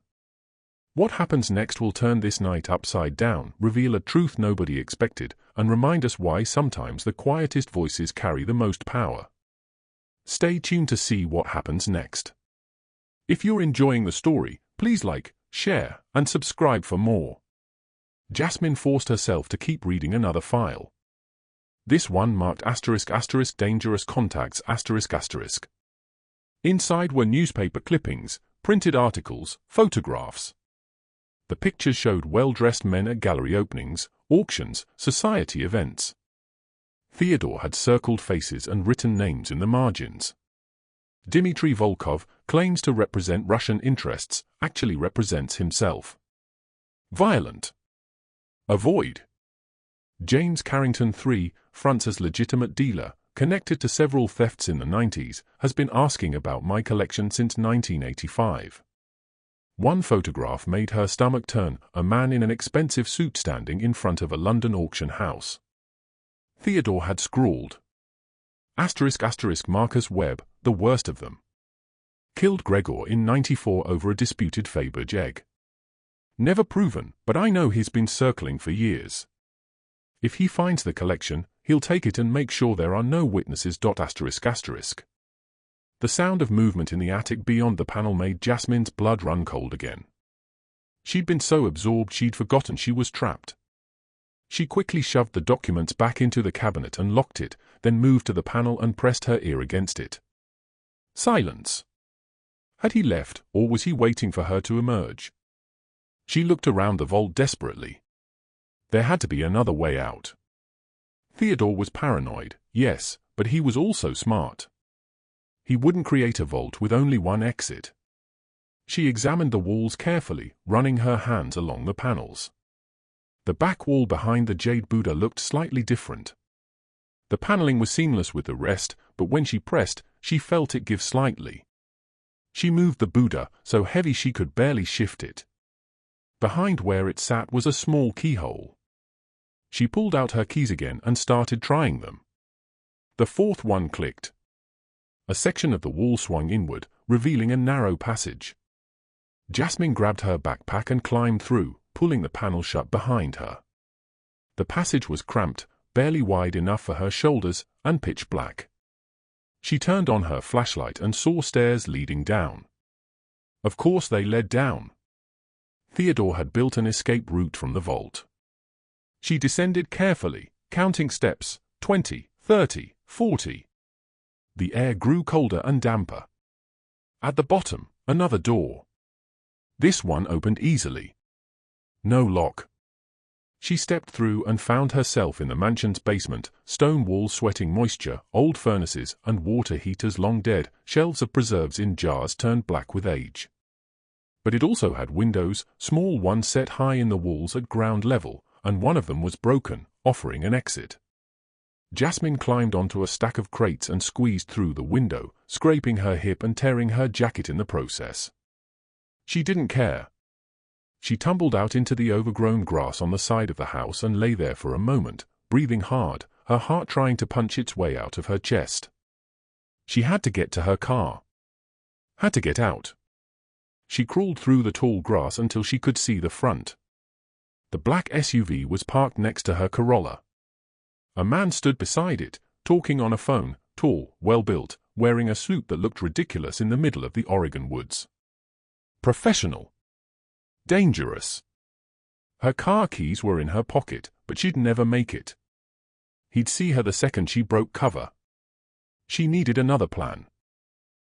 What happens next will turn this night upside down, reveal a truth nobody expected, and remind us why sometimes the quietest voices carry the most power. Stay tuned to see what happens next. If you're enjoying the story, please like, share, and subscribe for more. Jasmine forced herself to keep reading another file. This one marked asterisk asterisk dangerous contacts asterisk asterisk. Inside were newspaper clippings, printed articles, photographs. The pictures showed well-dressed men at gallery openings, auctions, society events. Theodore had circled faces and written names in the margins. Dmitry Volkov claims to represent Russian interests, actually represents himself. Violent. Avoid. James Carrington III, fronts as legitimate dealer, connected to several thefts in the 90s, has been asking about my collection since 1985. One photograph made her stomach turn, a man in an expensive suit standing in front of a London auction house. Theodore had scrawled, **** Marcus Webb, the worst of them. Killed Gregor in '94 over a disputed Faberge egg. Never proven, but I know he's been circling for years. If he finds the collection, he'll take it and make sure there are no witnesses. ****. The sound of movement in the attic beyond the panel made Jasmine's blood run cold again. She'd been so absorbed she'd forgotten she was trapped. She quickly shoved the documents back into the cabinet and locked it, then moved to the panel and pressed her ear against it. Silence. Had he left, or was he waiting for her to emerge? She looked around the vault desperately. There had to be another way out. Theodore was paranoid, yes, but he was also smart. He wouldn't create a vault with only one exit. She examined the walls carefully, running her hands along the panels. The back wall behind the jade Buddha looked slightly different. The paneling was seamless with the rest, but when she pressed, she felt it give slightly. She moved the Buddha, so heavy she could barely shift it. Behind where it sat was a small keyhole. She pulled out her keys again and started trying them. The fourth one clicked. A section of the wall swung inward, revealing a narrow passage. Jasmine grabbed her backpack and climbed through, pulling the panel shut behind her. The passage was cramped, barely wide enough for her shoulders, and pitch black. She turned on her flashlight and saw stairs leading down. Of course they led down. Theodore had built an escape route from the vault. She descended carefully, counting steps, 20, 30, 40. The air grew colder and damper. At the bottom, another door. This one opened easily. No lock. She stepped through and found herself in the mansion's basement, stone walls sweating moisture, old furnaces and water heaters long dead, shelves of preserves in jars turned black with age. But it also had windows, small ones set high in the walls at ground level, and one of them was broken, offering an exit. Jasmine climbed onto a stack of crates and squeezed through the window, scraping her hip and tearing her jacket in the process. She didn't care. She tumbled out into the overgrown grass on the side of the house and lay there for a moment, breathing hard, her heart trying to punch its way out of her chest. She had to get to her car. Had to get out. She crawled through the tall grass until she could see the front. The black SUV was parked next to her Corolla. A man stood beside it, talking on a phone, tall, well-built, wearing a suit that looked ridiculous in the middle of the Oregon woods. Professional. Dangerous. Her car keys were in her pocket, but she'd never make it. He'd see her the second she broke cover. She needed another plan.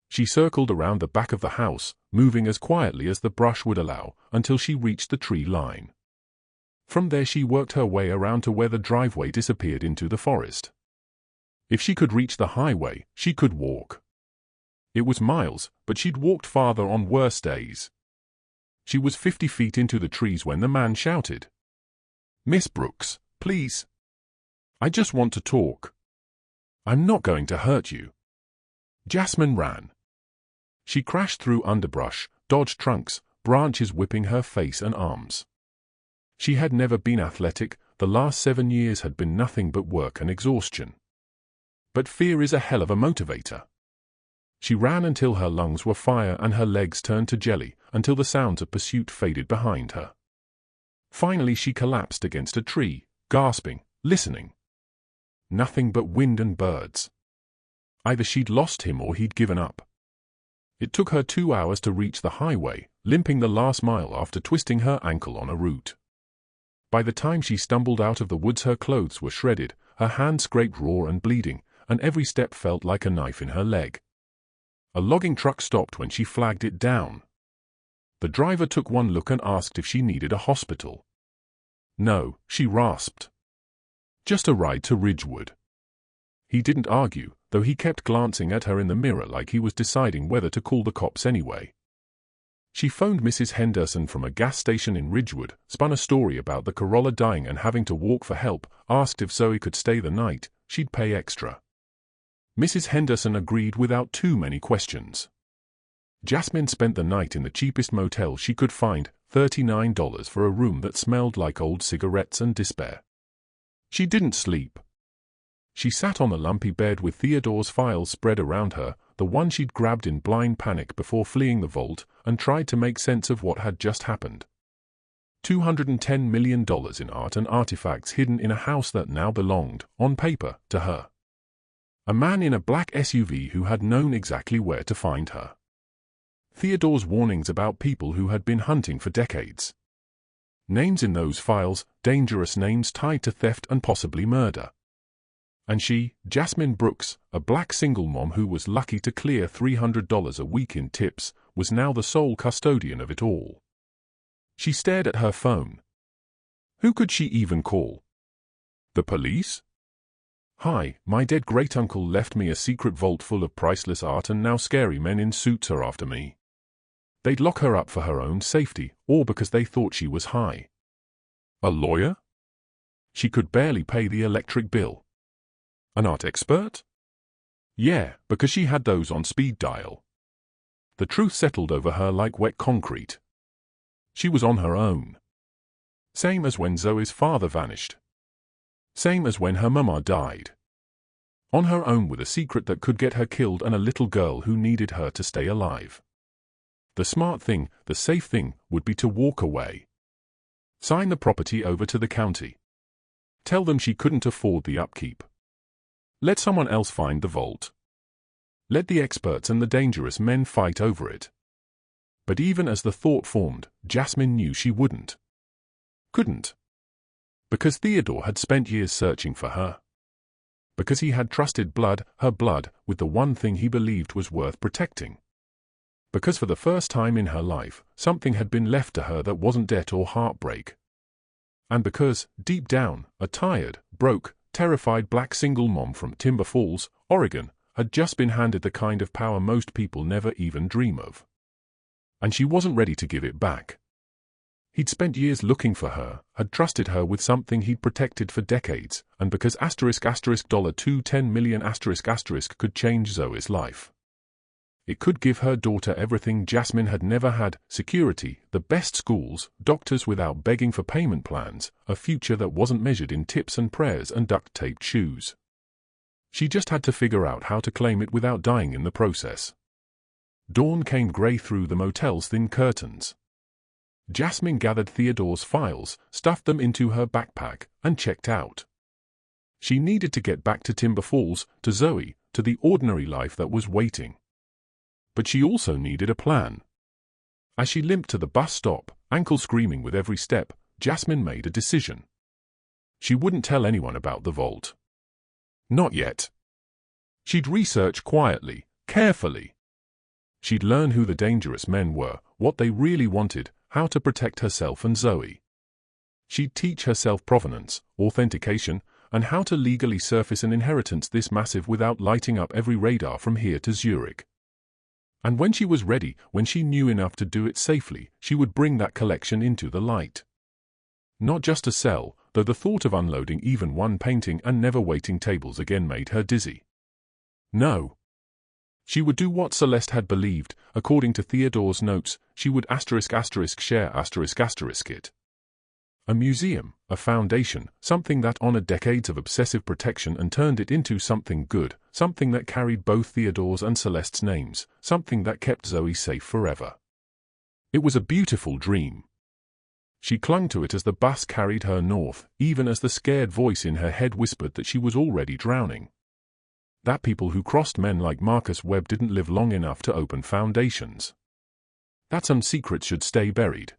She circled around the back of the house, moving as quietly as the brush would allow, until she reached the tree line. From there she worked her way around to where the driveway disappeared into the forest. If she could reach the highway, she could walk. It was miles, but she'd walked farther on worse days. She was 50 feet into the trees when the man shouted, "Miss Brooks, please. I just want to talk. I'm not going to hurt you." Jasmine ran. She crashed through underbrush, dodged trunks, branches whipping her face and arms. She had never been athletic, the last 7 years had been nothing but work and exhaustion. But fear is a hell of a motivator. She ran until her lungs were fire and her legs turned to jelly, until the sounds of pursuit faded behind her. Finally she collapsed against a tree, gasping, listening. Nothing but wind and birds. Either she'd lost him or he'd given up. It took her 2 hours to reach the highway, limping the last mile after twisting her ankle on a root. By the time she stumbled out of the woods her clothes were shredded, her hand scraped raw and bleeding, and every step felt like a knife in her leg. A logging truck stopped when she flagged it down. The driver took one look and asked if she needed a hospital. No, she rasped. Just a ride to Ridgewood. He didn't argue, though he kept glancing at her in the mirror like he was deciding whether to call the cops anyway. She phoned Mrs. Henderson from a gas station in Ridgewood, spun a story about the Corolla dying and having to walk for help, asked if Zoe could stay the night, she'd pay extra. Mrs. Henderson agreed without too many questions. Jasmine spent the night in the cheapest motel she could find, $39 for a room that smelled like old cigarettes and despair. She didn't sleep. She sat on the lumpy bed with Theodore's files spread around her, the one she'd grabbed in blind panic before fleeing the vault, and tried to make sense of what had just happened. $210 million in art and artifacts hidden in a house that now belonged, on paper, to her. A man in a black SUV who had known exactly where to find her. Theodore's warnings about people who had been hunting for decades. Names in those files, dangerous names tied to theft and possibly murder. And she, Jasmine Brooks, a black single mom who was lucky to clear $300 a week in tips, was now the sole custodian of it all. She stared at her phone. Who could she even call? The police? Hi, my dead great-uncle left me a secret vault full of priceless art and now scary men in suits are after me. They'd lock her up for her own safety, or because they thought she was high. A lawyer? She could barely pay the electric bill. An art expert? Yeah, because she had those on speed dial. The truth settled over her like wet concrete. She was on her own. Same as when Zoe's father vanished. Same as when her mama died. On her own with a secret that could get her killed and a little girl who needed her to stay alive. The smart thing, the safe thing, would be to walk away. Sign the property over to the county. Tell them she couldn't afford the upkeep. Let someone else find the vault. Let the experts and the dangerous men fight over it. But even as the thought formed, Jasmine knew she wouldn't. Couldn't. Because Theodore had spent years searching for her. Because he had trusted her blood, with the one thing he believed was worth protecting. Because for the first time in her life, something had been left to her that wasn't debt or heartbreak. And because, deep down, a tired, broke, terrified black single mom from Timber Falls, Oregon, had just been handed the kind of power most people never even dream of. And she wasn't ready to give it back. He'd spent years looking for her, had trusted her with something he'd protected for decades, and because $210 million could change Zoe's life. It could give her daughter everything Jasmine had never had, security, the best schools, doctors without begging for payment plans, a future that wasn't measured in tips and prayers and duct-taped shoes. She just had to figure out how to claim it without dying in the process. Dawn came gray through the motel's thin curtains. Jasmine gathered Theodore's files, stuffed them into her backpack, and checked out. She needed to get back to Timber Falls, to Zoe, to the ordinary life that was waiting. But she also needed a plan. As she limped to the bus stop, ankle screaming with every step, Jasmine made a decision. She wouldn't tell anyone about the vault. Not yet. She'd research quietly, carefully. She'd learn who the dangerous men were, what they really wanted, how to protect herself and Zoe. She'd teach herself provenance, authentication, and how to legally surface an inheritance this massive without lighting up every radar from here to Zurich. And when she was ready, when she knew enough to do it safely, she would bring that collection into the light. Not just to sell, though the thought of unloading even one painting and never waiting tables again made her dizzy. No. She would do what Celeste had believed, according to Theodore's notes, she would share it. A museum, a foundation, something that honored decades of obsessive protection and turned it into something good, something that carried both Theodore's and Celeste's names, something that kept Zoe safe forever. It was a beautiful dream. She clung to it as the bus carried her north, even as the scared voice in her head whispered that she was already drowning. That people who crossed men like Marcus Webb didn't live long enough to open foundations. That some secrets should stay buried.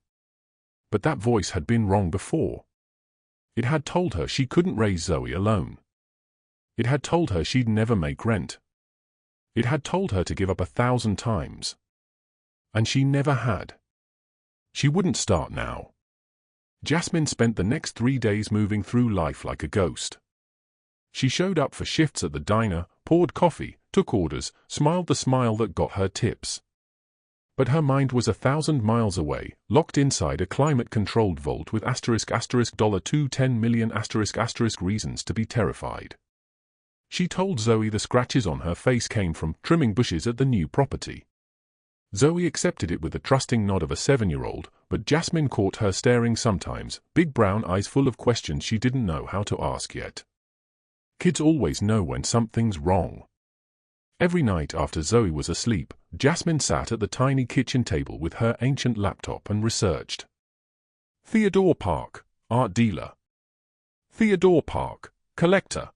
But that voice had been wrong before. It had told her she couldn't raise Zoe alone. It had told her she'd never make rent. It had told her to give up 1,000 times. And she never had. She wouldn't start now. Jasmine spent the next 3 days moving through life like a ghost. She showed up for shifts at the diner, poured coffee, took orders, smiled the smile that got her tips. But her mind was 1,000 miles away, locked inside a climate-controlled vault with $210 million reasons to be terrified. She told Zoe the scratches on her face came from trimming bushes at the new property. Zoe accepted it with the trusting nod of a 7-year-old, but Jasmine caught her staring sometimes, big brown eyes full of questions she didn't know how to ask yet. Kids always know when something's wrong. Every night after Zoe was asleep, Jasmine sat at the tiny kitchen table with her ancient laptop and researched. Theodore Park, art dealer. Theodore Park, collector.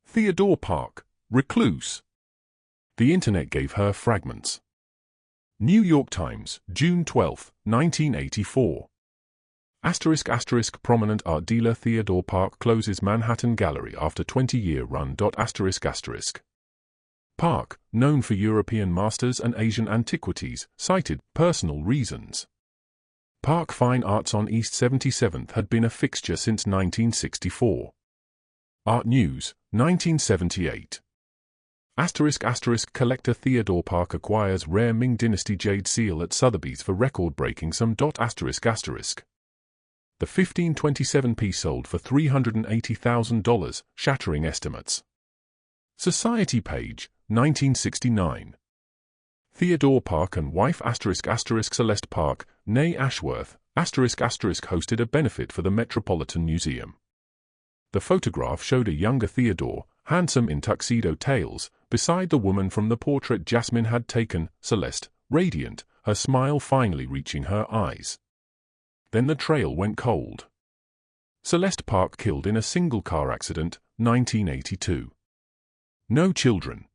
Theodore Park, recluse. The internet gave her fragments. New York Times, June 12, 1984. Prominent art dealer Theodore Park closes Manhattan gallery after 20-year run. Park, known for European masters and Asian antiquities, cited personal reasons. Park Fine Arts on East 77th had been a fixture since 1964. Art News, 1978. Collector Theodore Park acquires rare Ming Dynasty jade seal at Sotheby's for record-breaking sum. The 1527 piece sold for $380,000, shattering estimates. Society page, 1969. Theodore Park and wife Celeste Park, née Ashworth, hosted a benefit for the Metropolitan Museum. The photograph showed a younger Theodore, handsome in tuxedo tails, beside the woman from the portrait Jasmine had taken, Celeste, radiant, her smile finally reaching her eyes. Then the trail went cold. Celeste Park killed in a single car accident, 1982. No children.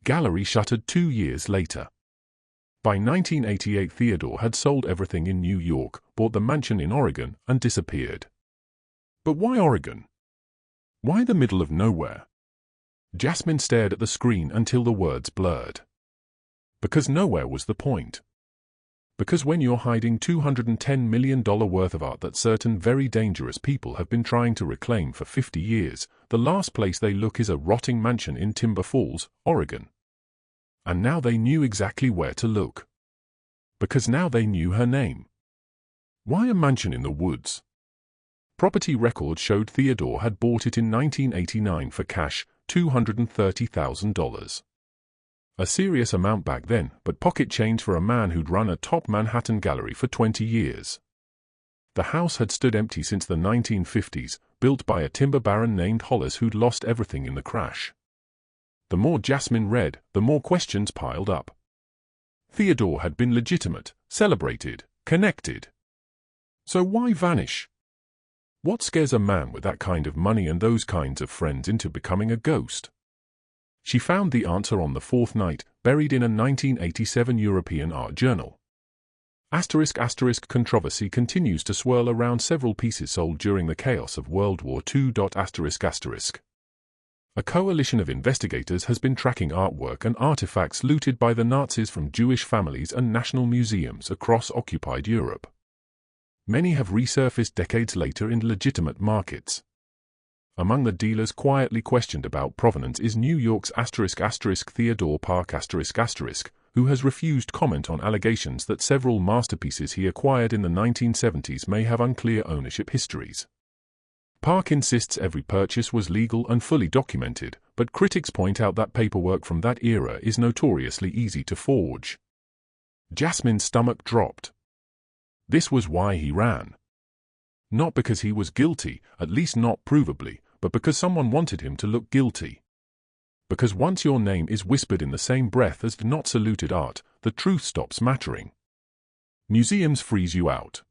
Gallery shuttered 2 years later. By 1988 Theodore had sold everything in New York, bought the mansion in Oregon, and disappeared. But why Oregon? Why the middle of nowhere? Jasmine stared at the screen until the words blurred. Because nowhere was the point. Because when you're hiding $210 million worth of art that certain very dangerous people have been trying to reclaim for 50 years, the last place they look is a rotting mansion in Timber Falls, Oregon. And now they knew exactly where to look. Because now they knew her name. Why a mansion in the woods? Property records showed Theodore had bought it in 1989 for cash, $230,000. A serious amount back then, but pocket change for a man who'd run a top Manhattan gallery for 20 years. The house had stood empty since the 1950s, built by a timber baron named Hollis who'd lost everything in the crash. The more Jasmine read, the more questions piled up. Theodore had been legitimate, celebrated, connected. So why vanish? What scares a man with that kind of money and those kinds of friends into becoming a ghost? She found the answer on the fourth night, buried in a 1987 European art journal. Controversy continues to swirl around several pieces sold during the chaos of World War II. A coalition of investigators has been tracking artwork and artifacts looted by the Nazis from Jewish families and national museums across occupied Europe. Many have resurfaced decades later in legitimate markets. Among the dealers quietly questioned about provenance is New York's Theodore Park who has refused comment on allegations that several masterpieces he acquired in the 1970s may have unclear ownership histories. Park insists every purchase was legal and fully documented, but critics point out that paperwork from that era is notoriously easy to forge. Jasmine's stomach dropped. This was why he ran. Not because he was guilty, at least not provably, but because someone wanted him to look guilty. Because once your name is whispered in the same breath as not saluted art, the truth stops mattering. Museums freeze you out.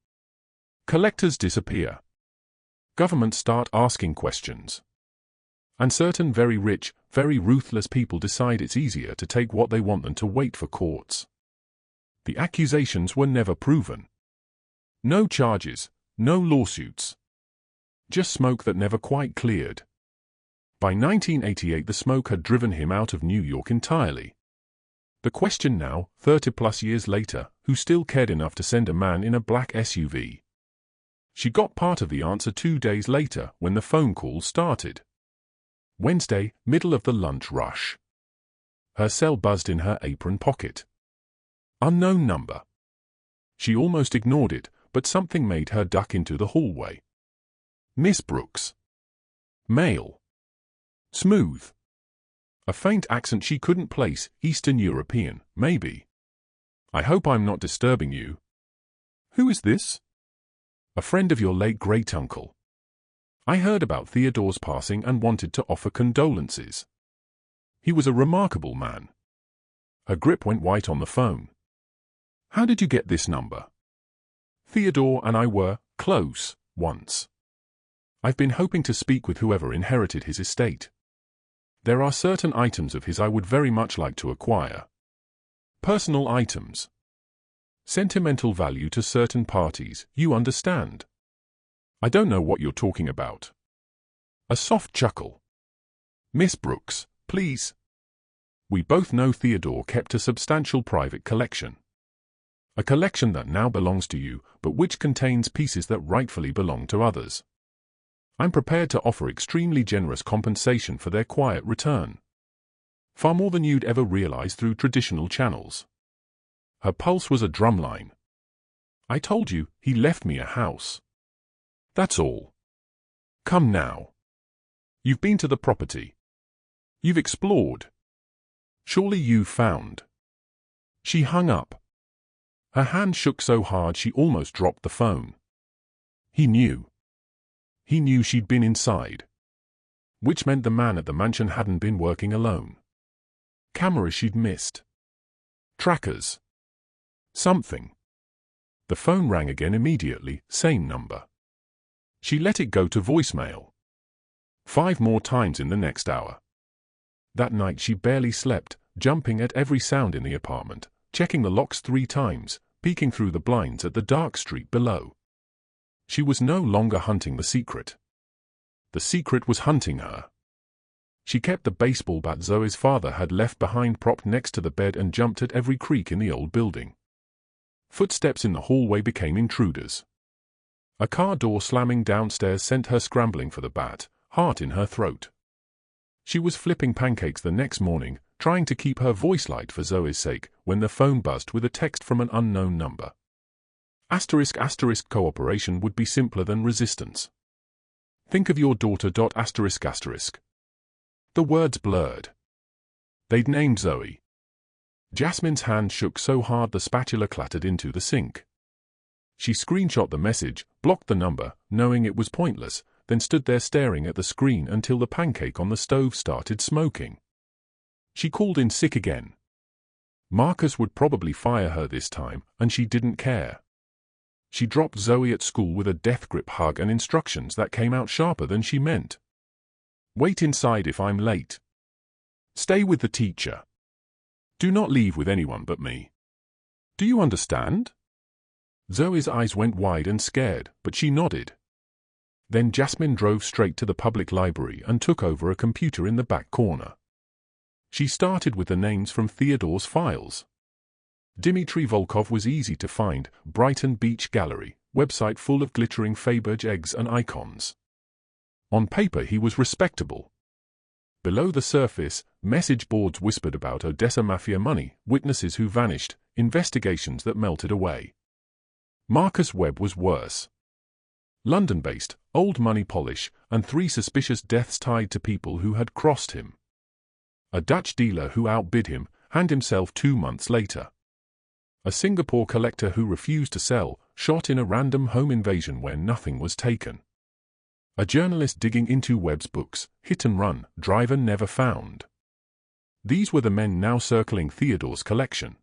Collectors disappear. Governments start asking questions. And certain very rich, very ruthless people decide it's easier to take what they want than to wait for courts. The accusations were never proven. No charges, no lawsuits. Just smoke that never quite cleared. By 1988 the smoke had driven him out of New York entirely. The question now, 30-plus years later, who still cared enough to send a man in a black SUV? She got part of the answer 2 days later when the phone call started. Wednesday, middle of the lunch rush. Her cell buzzed in her apron pocket. Unknown number. She almost ignored it, but something made her duck into the hallway. Miss Brooks. Male. Smooth. A faint accent she couldn't place, Eastern European, maybe. I hope I'm not disturbing you. Who is this? A friend of your late great-uncle. I heard about Theodore's passing and wanted to offer condolences. He was a remarkable man. Her grip went white on the phone. How did you get this number? Theodore and I were close once. I've been hoping to speak with whoever inherited his estate. There are certain items of his I would very much like to acquire. Personal items. Sentimental value to certain parties, you understand. I don't know what you're talking about. A soft chuckle. Miss Brooks, please. We both know Theodore kept a substantial private collection. A collection that now belongs to you, but which contains pieces that rightfully belong to others. I'm prepared to offer extremely generous compensation for their quiet return. Far more than you'd ever realize through traditional channels. Her pulse was a drumline. I told you, he left me a house. That's all. Come now. You've been to the property. You've explored. Surely you've found. She hung up. Her hand shook so hard she almost dropped the phone. He knew. He knew she'd been inside. Which meant the man at the mansion hadn't been working alone. Cameras she'd missed. Trackers. Something. The phone rang again immediately, same number. She let it go to voicemail. 5 more times in the next hour. That night she barely slept, jumping at every sound in the apartment, checking the locks 3 times, peeking through the blinds at the dark street below. She was no longer hunting the secret. The secret was hunting her. She kept the baseball bat Zoe's father had left behind propped next to the bed and jumped at every creak in the old building. Footsteps in the hallway became intruders. A car door slamming downstairs sent her scrambling for the bat, heart in her throat. She was flipping pancakes the next morning, trying to keep her voice light for Zoe's sake, when the phone buzzed with a text from an unknown number. Asterisk asterisk cooperation would be simpler than resistance. Think of your daughter. Asterisk asterisk. The words blurred. They'd named Zoe. Jasmine's hand shook so hard the spatula clattered into the sink. She screenshot the message, blocked the number, knowing it was pointless, then stood there staring at the screen until the pancake on the stove started smoking. She called in sick again. Marcus would probably fire her this time, and she didn't care. She dropped Zoe at school with a death grip hug and instructions that came out sharper than she meant. Wait inside if I'm late. Stay with the teacher. Do not leave with anyone but me. Do you understand? Zoe's eyes went wide and scared, but she nodded. Then Jasmine drove straight to the public library and took over a computer in the back corner. She started with the names from Theodore's files. Dmitry Volkov was easy to find, Brighton Beach Gallery, website full of glittering Faberge eggs and icons. On paper he was respectable. Below the surface, message boards whispered about Odessa Mafia money, witnesses who vanished, investigations that melted away. Marcus Webb was worse. London-based, old money polish, and 3 suspicious deaths tied to people who had crossed him. A Dutch dealer who outbid him, hanged himself 2 months later. A Singapore collector who refused to sell, shot in a random home invasion where nothing was taken. A journalist digging into Webb's books, hit and run, driver never found. These were the men now circling Theodore's collection.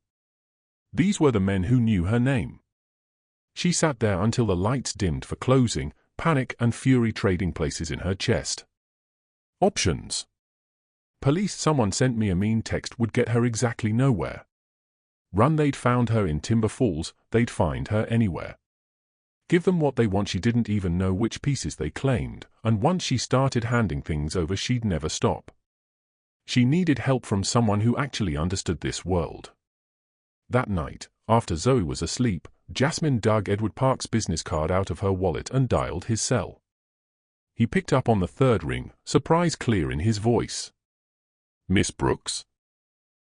These were the men who knew her name. She sat there until the lights dimmed for closing, panic and fury trading places in her chest. Options. Police. Someone sent me a mean text would get her exactly nowhere. Run. They'd found her in Timber Falls, they'd find her anywhere. Give them what they want. She didn't even know which pieces they claimed, and once she started handing things over she'd never stop. She needed help from someone who actually understood this world. That night, after Zoe was asleep, Jasmine dug Edward Park's business card out of her wallet and dialed his cell. He picked up on the 3rd ring, surprise clear in his voice. Miss Brooks?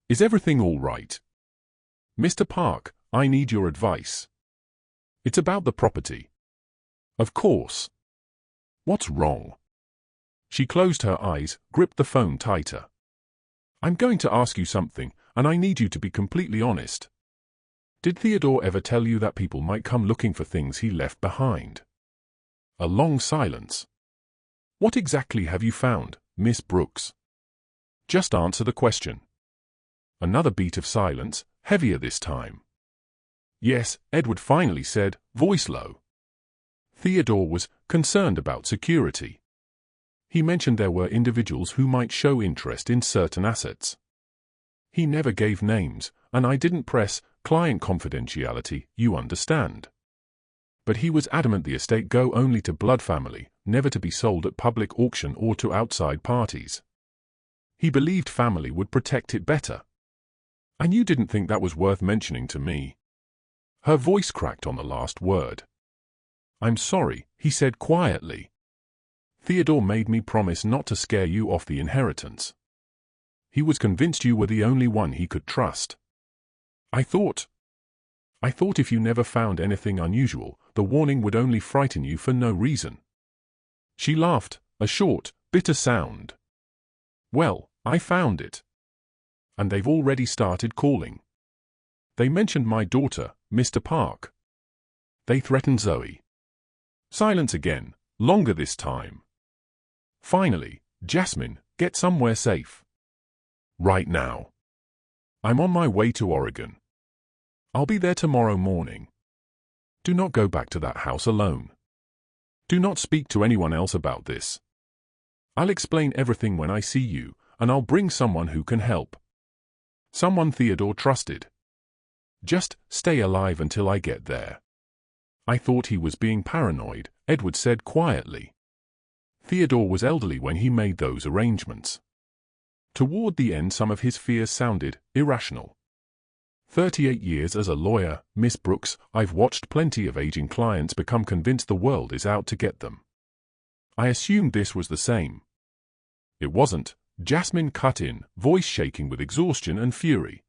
Is everything all right? Mr. Park, I need your advice. It's about the property. Of course. What's wrong? She closed her eyes, gripped the phone tighter. I'm going to ask you something, and I need you to be completely honest. Did Theodore ever tell you that people might come looking for things he left behind? A long silence. What exactly have you found, Miss Brooks? Just answer the question. Another beat of silence, heavier this time. Yes, Edward finally said, voice low. Theodore was concerned about security. He mentioned there were individuals who might show interest in certain assets. He never gave names, and I didn't press client confidentiality, you understand. But he was adamant the estate go only to blood family, never to be sold at public auction or to outside parties. He believed family would protect it better. And you didn't think that was worth mentioning to me. Her voice cracked on the last word. I'm sorry, he said quietly. Theodore made me promise not to scare you off the inheritance. He was convinced you were the only one he could trust. I thought if you never found anything unusual, the warning would only frighten you for no reason. She laughed, a short, bitter sound. Well, I found it. And they've already started calling. They mentioned my daughter, Mr. Park. They threatened Zoe. Silence again, longer this time. Finally, Jasmine, get somewhere safe. Right now. I'm on my way to Oregon. I'll be there tomorrow morning. Do not go back to that house alone. Do not speak to anyone else about this. I'll explain everything when I see you, and I'll bring someone who can help. Someone Theodore trusted. Just stay alive until I get there. I thought he was being paranoid, Edward said quietly. Theodore was elderly when he made those arrangements. Toward the end, some of his fears sounded irrational. 38 years as a lawyer, Miss Brooks, I've watched plenty of aging clients become convinced the world is out to get them. I assumed this was the same. It wasn't. Jasmine cut in, voice shaking with exhaustion and fury.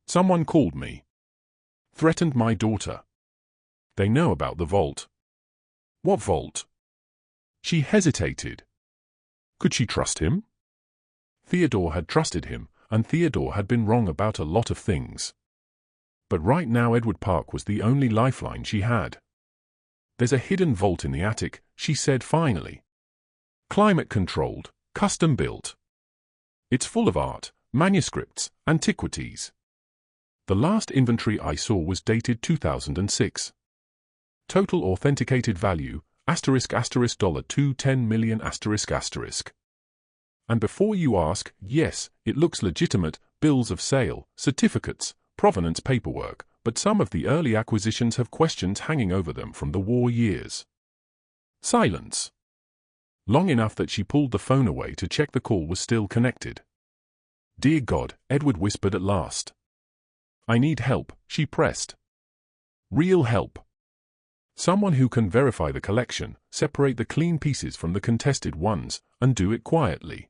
Someone called me. Threatened my daughter. They know about the vault. What vault? She hesitated. Could she trust him? Theodore had trusted him, and Theodore had been wrong about a lot of things. But right now Edward Park was the only lifeline she had. There's a hidden vault in the attic, she said finally. Climate-controlled, custom-built. It's full of art, manuscripts, antiquities. The last inventory I saw was dated 2006. Total authenticated value, $210 million. And before you ask, yes, it looks legitimate, bills of sale, certificates, provenance paperwork, but some of the early acquisitions have questions hanging over them from the war years. Silence. Long enough that she pulled the phone away to check the call was still connected. Dear God, Edward whispered at last. I need help, she pressed. Real help. Someone who can verify the collection, separate the clean pieces from the contested ones, and do it quietly.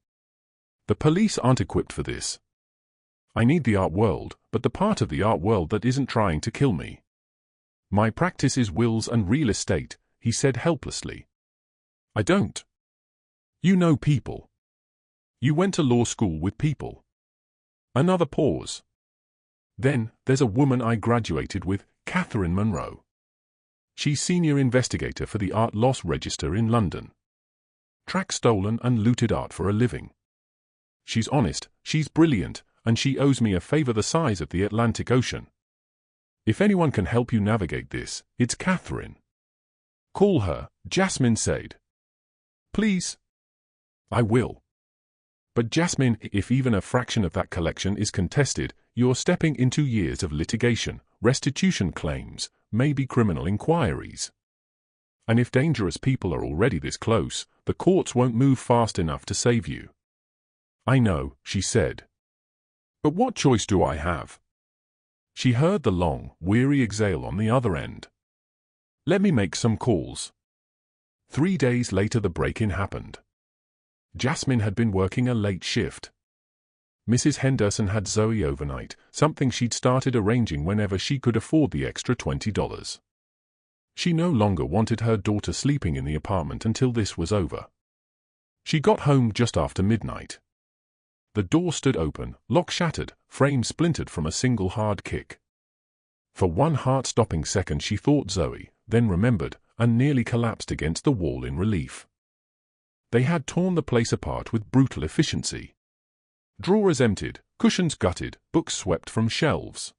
The police aren't equipped for this. I need the art world, but the part of the art world that isn't trying to kill me. My practice is wills and real estate, he said helplessly. I don't. You know people. You went to law school with people. Another pause. Then, there's a woman I graduated with, Catherine Monroe. She's senior investigator for the Art Loss Register in London. Tracks stolen and looted art for a living. She's honest, she's brilliant, and she owes me a favor the size of the Atlantic Ocean. If anyone can help you navigate this, it's Catherine. Call her, Jasmine said. Please. I will. But Jasmine, if even a fraction of that collection is contested, you're stepping into years of litigation, restitution claims, maybe criminal inquiries. And if dangerous people are already this close, the courts won't move fast enough to save you. I know, she said. But what choice do I have? She heard the long, weary exhale on the other end. Let me make some calls. 3 days later the break-in happened. Jasmine had been working a late shift. Mrs. Henderson had Zoe overnight, something she'd started arranging whenever she could afford the extra $20. She no longer wanted her daughter sleeping in the apartment until this was over. She got home just after midnight. The door stood open, lock shattered, frame splintered from a single hard kick. For one heart-stopping second she thought Zoe, then remembered, and nearly collapsed against the wall in relief. They had torn the place apart with brutal efficiency. Drawers emptied, cushions gutted, books swept from shelves.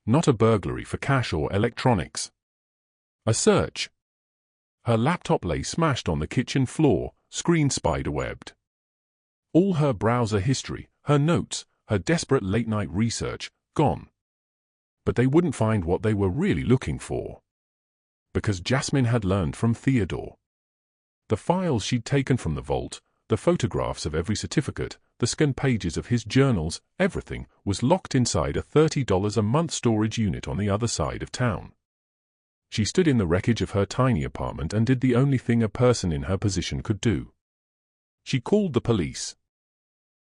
Not a burglary for cash or electronics. A search. Her laptop lay smashed on the kitchen floor, screen spiderwebbed. All her browser history, her notes, her desperate late-night research, gone. But they wouldn't find what they were really looking for. Because Jasmine had learned from Theodore. The files she'd taken from the vault, the photographs of every certificate, the scanned pages of his journals, everything was locked inside a $30 a month storage unit on the other side of town. She stood in the wreckage of her tiny apartment and did the only thing a person in her position could do. She called the police.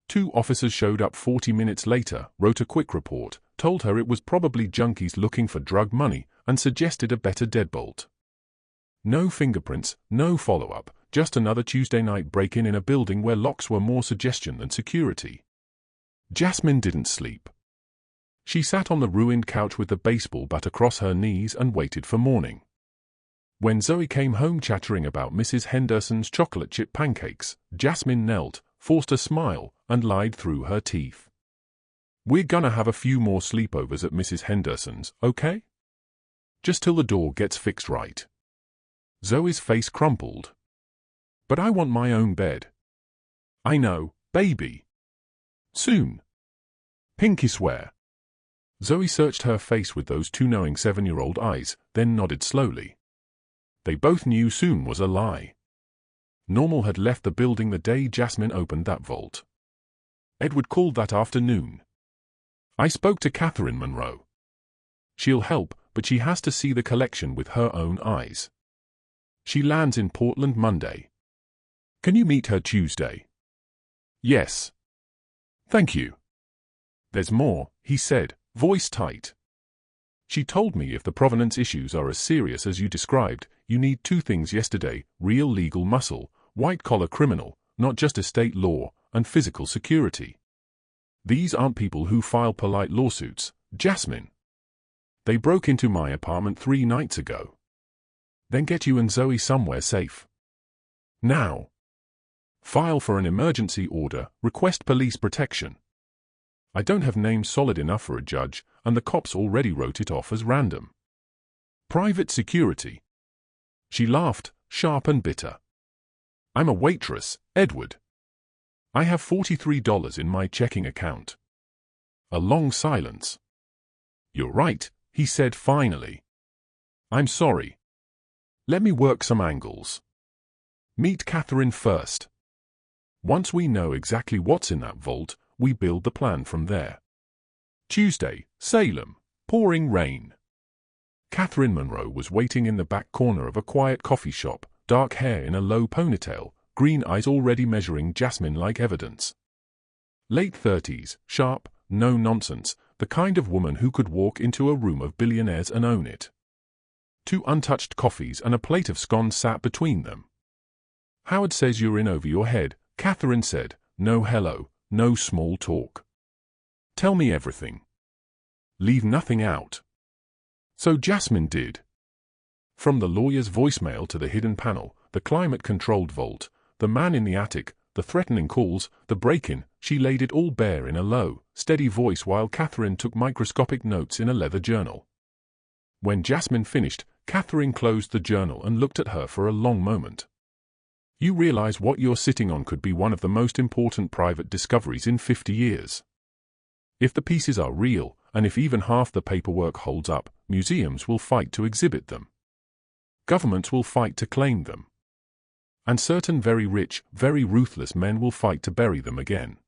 2 officers showed up 40 minutes later, wrote a quick report, told her it was probably junkies looking for drug money, and suggested a better deadbolt. No fingerprints, no follow-up, just another Tuesday night break-in in a building where locks were more suggestion than security. Jasmine didn't sleep. She sat on the ruined couch with the baseball bat across her knees and waited for morning. When Zoe came home chattering about Mrs. Henderson's chocolate chip pancakes, Jasmine knelt, forced a smile, and lied through her teeth. "We're gonna have a few more sleepovers at Mrs. Henderson's, okay? Just till the door gets fixed right." Zoe's face crumpled. "But I want my own bed." "I know, baby. Soon. Pinky swear." Zoe searched her face with those 2 knowing 7-year-old eyes, then nodded slowly. They both knew soon was a lie. Normal had left the building the day Jasmine opened that vault. Edward called that afternoon. "I spoke to Catherine Monroe. She'll help, but she has to see the collection with her own eyes. She lands in Portland Monday. Can you meet her Tuesday?" "Yes. Thank you." "There's more," he said, voice tight. "She told me if the provenance issues are as serious as you described, you need 2 things yesterday: real legal muscle, white-collar criminal, not just estate law, and physical security. These aren't people who file polite lawsuits, Jasmine. They broke into my apartment 3 nights ago. Then get you and Zoe somewhere safe. Now. File for an emergency order, request police protection. I don't have names solid enough for a judge, and the cops already wrote it off as random. Private security." She laughed, sharp and bitter. "I'm a waitress, Edward. I have $43 in my checking account." A long silence. "You're right," he said finally. "I'm sorry. Let me work some angles. Meet Catherine first. Once we know exactly what's in that vault, we build the plan from there. Tuesday, Salem, pouring rain." Catherine Monroe was waiting in the back corner of a quiet coffee shop, dark hair in a low ponytail, green eyes already measuring Jasmine like evidence. Late 30s, sharp, no nonsense, the kind of woman who could walk into a room of billionaires and own it. 2 untouched coffees and a plate of scones sat between them. "Howard says you're in over your head," Catherine said. "No hello, no small talk. Tell me everything. Leave nothing out." So Jasmine did. From the lawyer's voicemail to the hidden panel, the climate-controlled vault, the man in the attic, the threatening calls, the break-in, she laid it all bare in a low, steady voice while Catherine took microscopic notes in a leather journal. When Jasmine finished, Catherine closed the journal and looked at her for a long moment. "You realize what you're sitting on could be one of the most important private discoveries in 50 years. If the pieces are real, and if even half the paperwork holds up, museums will fight to exhibit them. Governments will fight to claim them. And certain very rich, very ruthless men will fight to bury them again."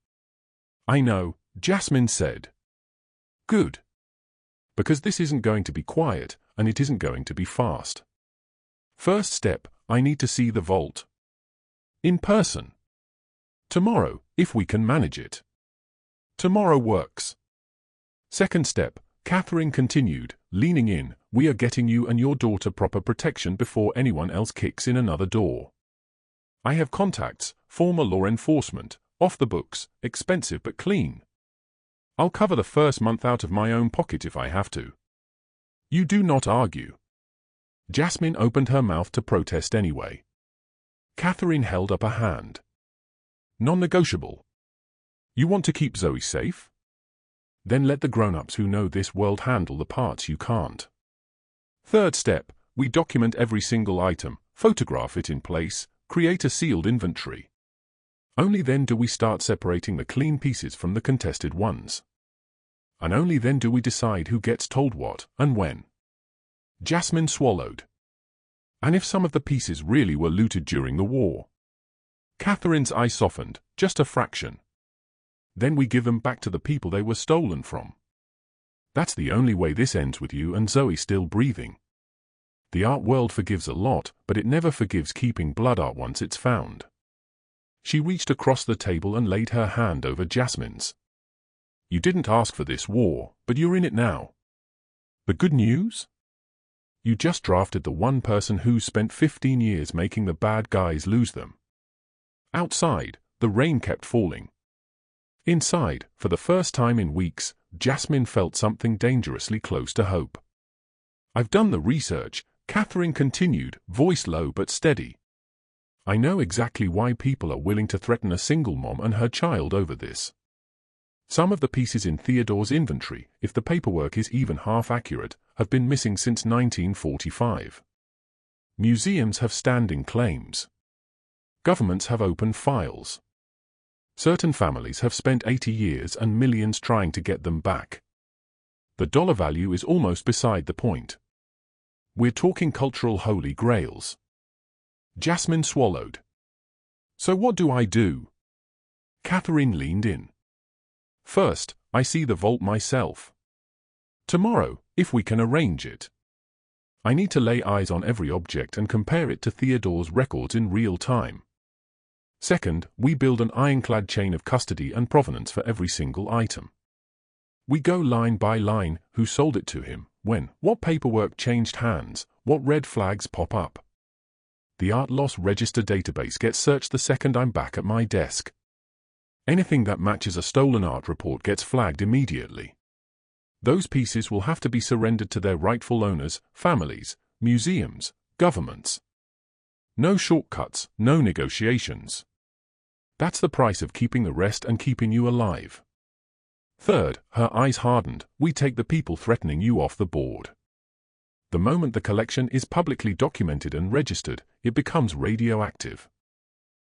"I know," Jasmine said. "Good. Because this isn't going to be quiet, and it isn't going to be fast. First step, I need to see the vault. In person. Tomorrow, if we can manage it." Tomorrow works. Second step, Catherine continued, leaning in, we are getting you and your daughter proper protection before anyone else kicks in another door. I have contacts, former law enforcement, off the books, expensive but clean. I'll cover the first month out of my own pocket if I have to. You do not argue. Jasmine opened her mouth to protest anyway. Catherine held up a hand. Non-negotiable. You want to keep Zoe safe? Then let the grown-ups who know this world handle the parts you can't. Third step, we document every single item, photograph it in place, create a sealed inventory. Only then do we start separating the clean pieces from the contested ones. And only then do we decide who gets told what and when. Jasmine swallowed. And if some of the pieces really were looted during the war? Catherine's eye softened, just a fraction. Then we give them back to the people they were stolen from. That's the only way this ends with you and Zoe still breathing. The art world forgives a lot, but it never forgives keeping blood art once it's found. She reached across the table and laid her hand over Jasmine's. You didn't ask for this war, but you're in it now. The good news? You just drafted the one person who spent 15 years making the bad guys lose them. Outside, the rain kept falling. Inside, for the first time in weeks, Jasmine felt something dangerously close to hope. I've done the research, Catherine continued, voice low but steady. I know exactly why people are willing to threaten a single mom and her child over this. Some of the pieces in Theodore's inventory, if the paperwork is even half accurate, have been missing since 1945. Museums have standing claims. Governments have open files. Certain families have spent 80 years and millions trying to get them back. The dollar value is almost beside the point. We're talking cultural holy grails. Jasmine swallowed. So what do I do? Catherine leaned in. First, I see the vault myself. Tomorrow, if we can arrange it. I need to lay eyes on every object and compare it to Theodore's records in real time. Second, we build an ironclad chain of custody and provenance for every single item. We go line by line, who sold it to him, when, what paperwork changed hands, what red flags pop up. The art loss register database gets searched the second I'm back at my desk. Anything that matches a stolen art report gets flagged immediately. Those pieces will have to be surrendered to their rightful owners, families, museums, governments. No shortcuts, no negotiations. That's the price of keeping the rest and keeping you alive. Third, her eyes hardened, we take the people threatening you off the board. The moment the collection is publicly documented and registered, it becomes radioactive.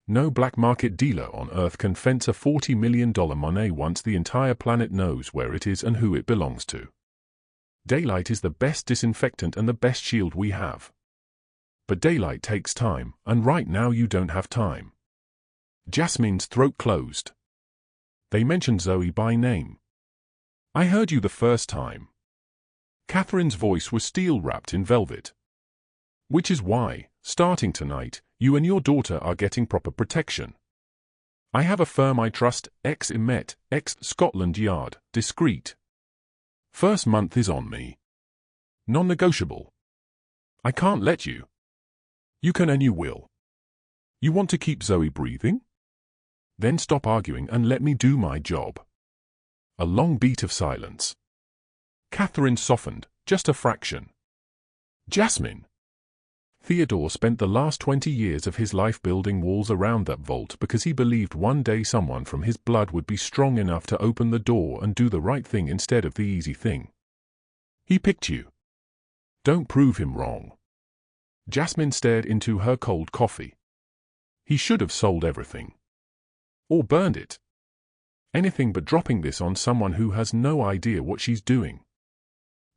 No black market dealer on Earth can fence a $40 million money once the entire planet knows where it is and who it belongs to. Daylight is the best disinfectant and the best shield we have. But daylight takes time, and right now you don't have time. Jasmine's throat closed. They mentioned Zoe by name. I heard you the first time. Catherine's voice was steel-wrapped in velvet. Which is why, starting tonight, you and your daughter are getting proper protection. I have a firm I trust, ex-Met, ex-Scotland Yard, discreet. First month is on me. Non-negotiable. I can't let you. You can and you will. You want to keep Zoe breathing? Then stop arguing and let me do my job. A long beat of silence. Catherine softened, just a fraction. Jasmine. Theodore spent the last 20 years of his life building walls around that vault because he believed one day someone from his blood would be strong enough to open the door and do the right thing instead of the easy thing. He picked you. Don't prove him wrong. Jasmine stared into her cold coffee. He should have sold everything. Or burned it. Anything but dropping this on someone who has no idea what she's doing.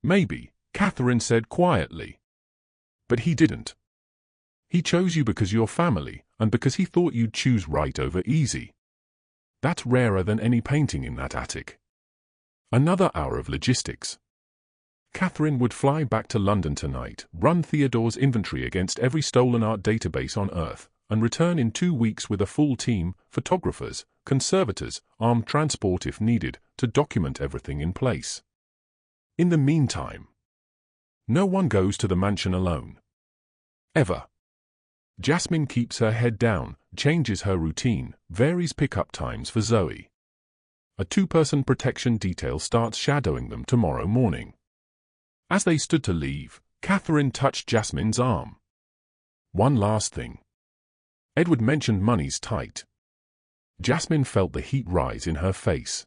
Maybe, Catherine said quietly. But he didn't. He chose you because you're family, and because he thought you'd choose right over easy. That's rarer than any painting in that attic. Another hour of logistics. Catherine would fly back to London tonight, run Theodore's inventory against every stolen art database on Earth, and return in 2 weeks with a full team, photographers, conservators, armed transport if needed, to document everything in place. In the meantime, no one goes to the mansion alone. Ever. Jasmine keeps her head down, changes her routine, varies pickup times for Zoe. A two-person protection detail starts shadowing them tomorrow morning. As they stood to leave, Catherine touched Jasmine's arm. One last thing. Edward mentioned money's tight. Jasmine felt the heat rise in her face.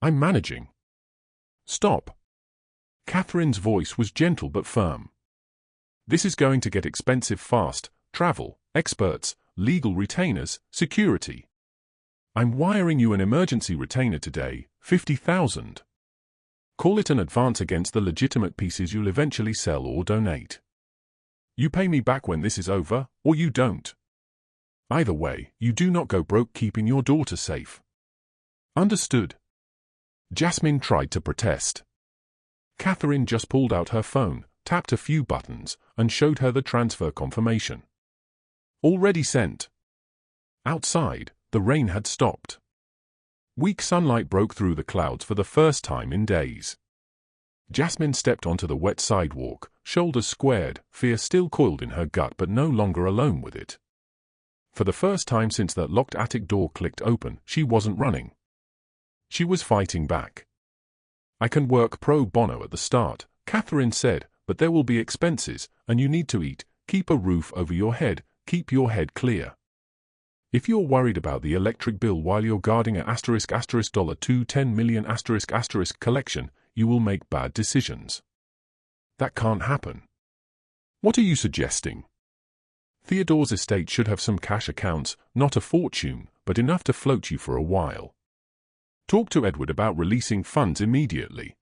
I'm managing. Stop. Catherine's voice was gentle but firm. This is going to get expensive fast. Travel, experts, legal retainers, security. I'm wiring you an emergency retainer today, 50,000. Call it an advance against the legitimate pieces you'll eventually sell or donate. You pay me back when this is over, or you don't. Either way, you do not go broke keeping your daughter safe. Understood? Jasmine tried to protest. Catherine just pulled out her phone, tapped a few buttons, and showed her the transfer confirmation. Already sent. Outside, the rain had stopped. Weak sunlight broke through the clouds for the first time in days. Jasmine stepped onto the wet sidewalk, shoulders squared, fear still coiled in her gut but no longer alone with it. For the first time since that locked attic door clicked open, she wasn't running. She was fighting back. I can work pro bono at the start, Catherine said, but there will be expenses, and you need to eat, keep a roof over your head, keep your head clear. If you're worried about the electric bill while you're guarding a $$210 million collection, you will make bad decisions. That can't happen. What are you suggesting? Theodore's estate should have some cash accounts, not a fortune, but enough to float you for a while. Talk to Edward about releasing funds immediately.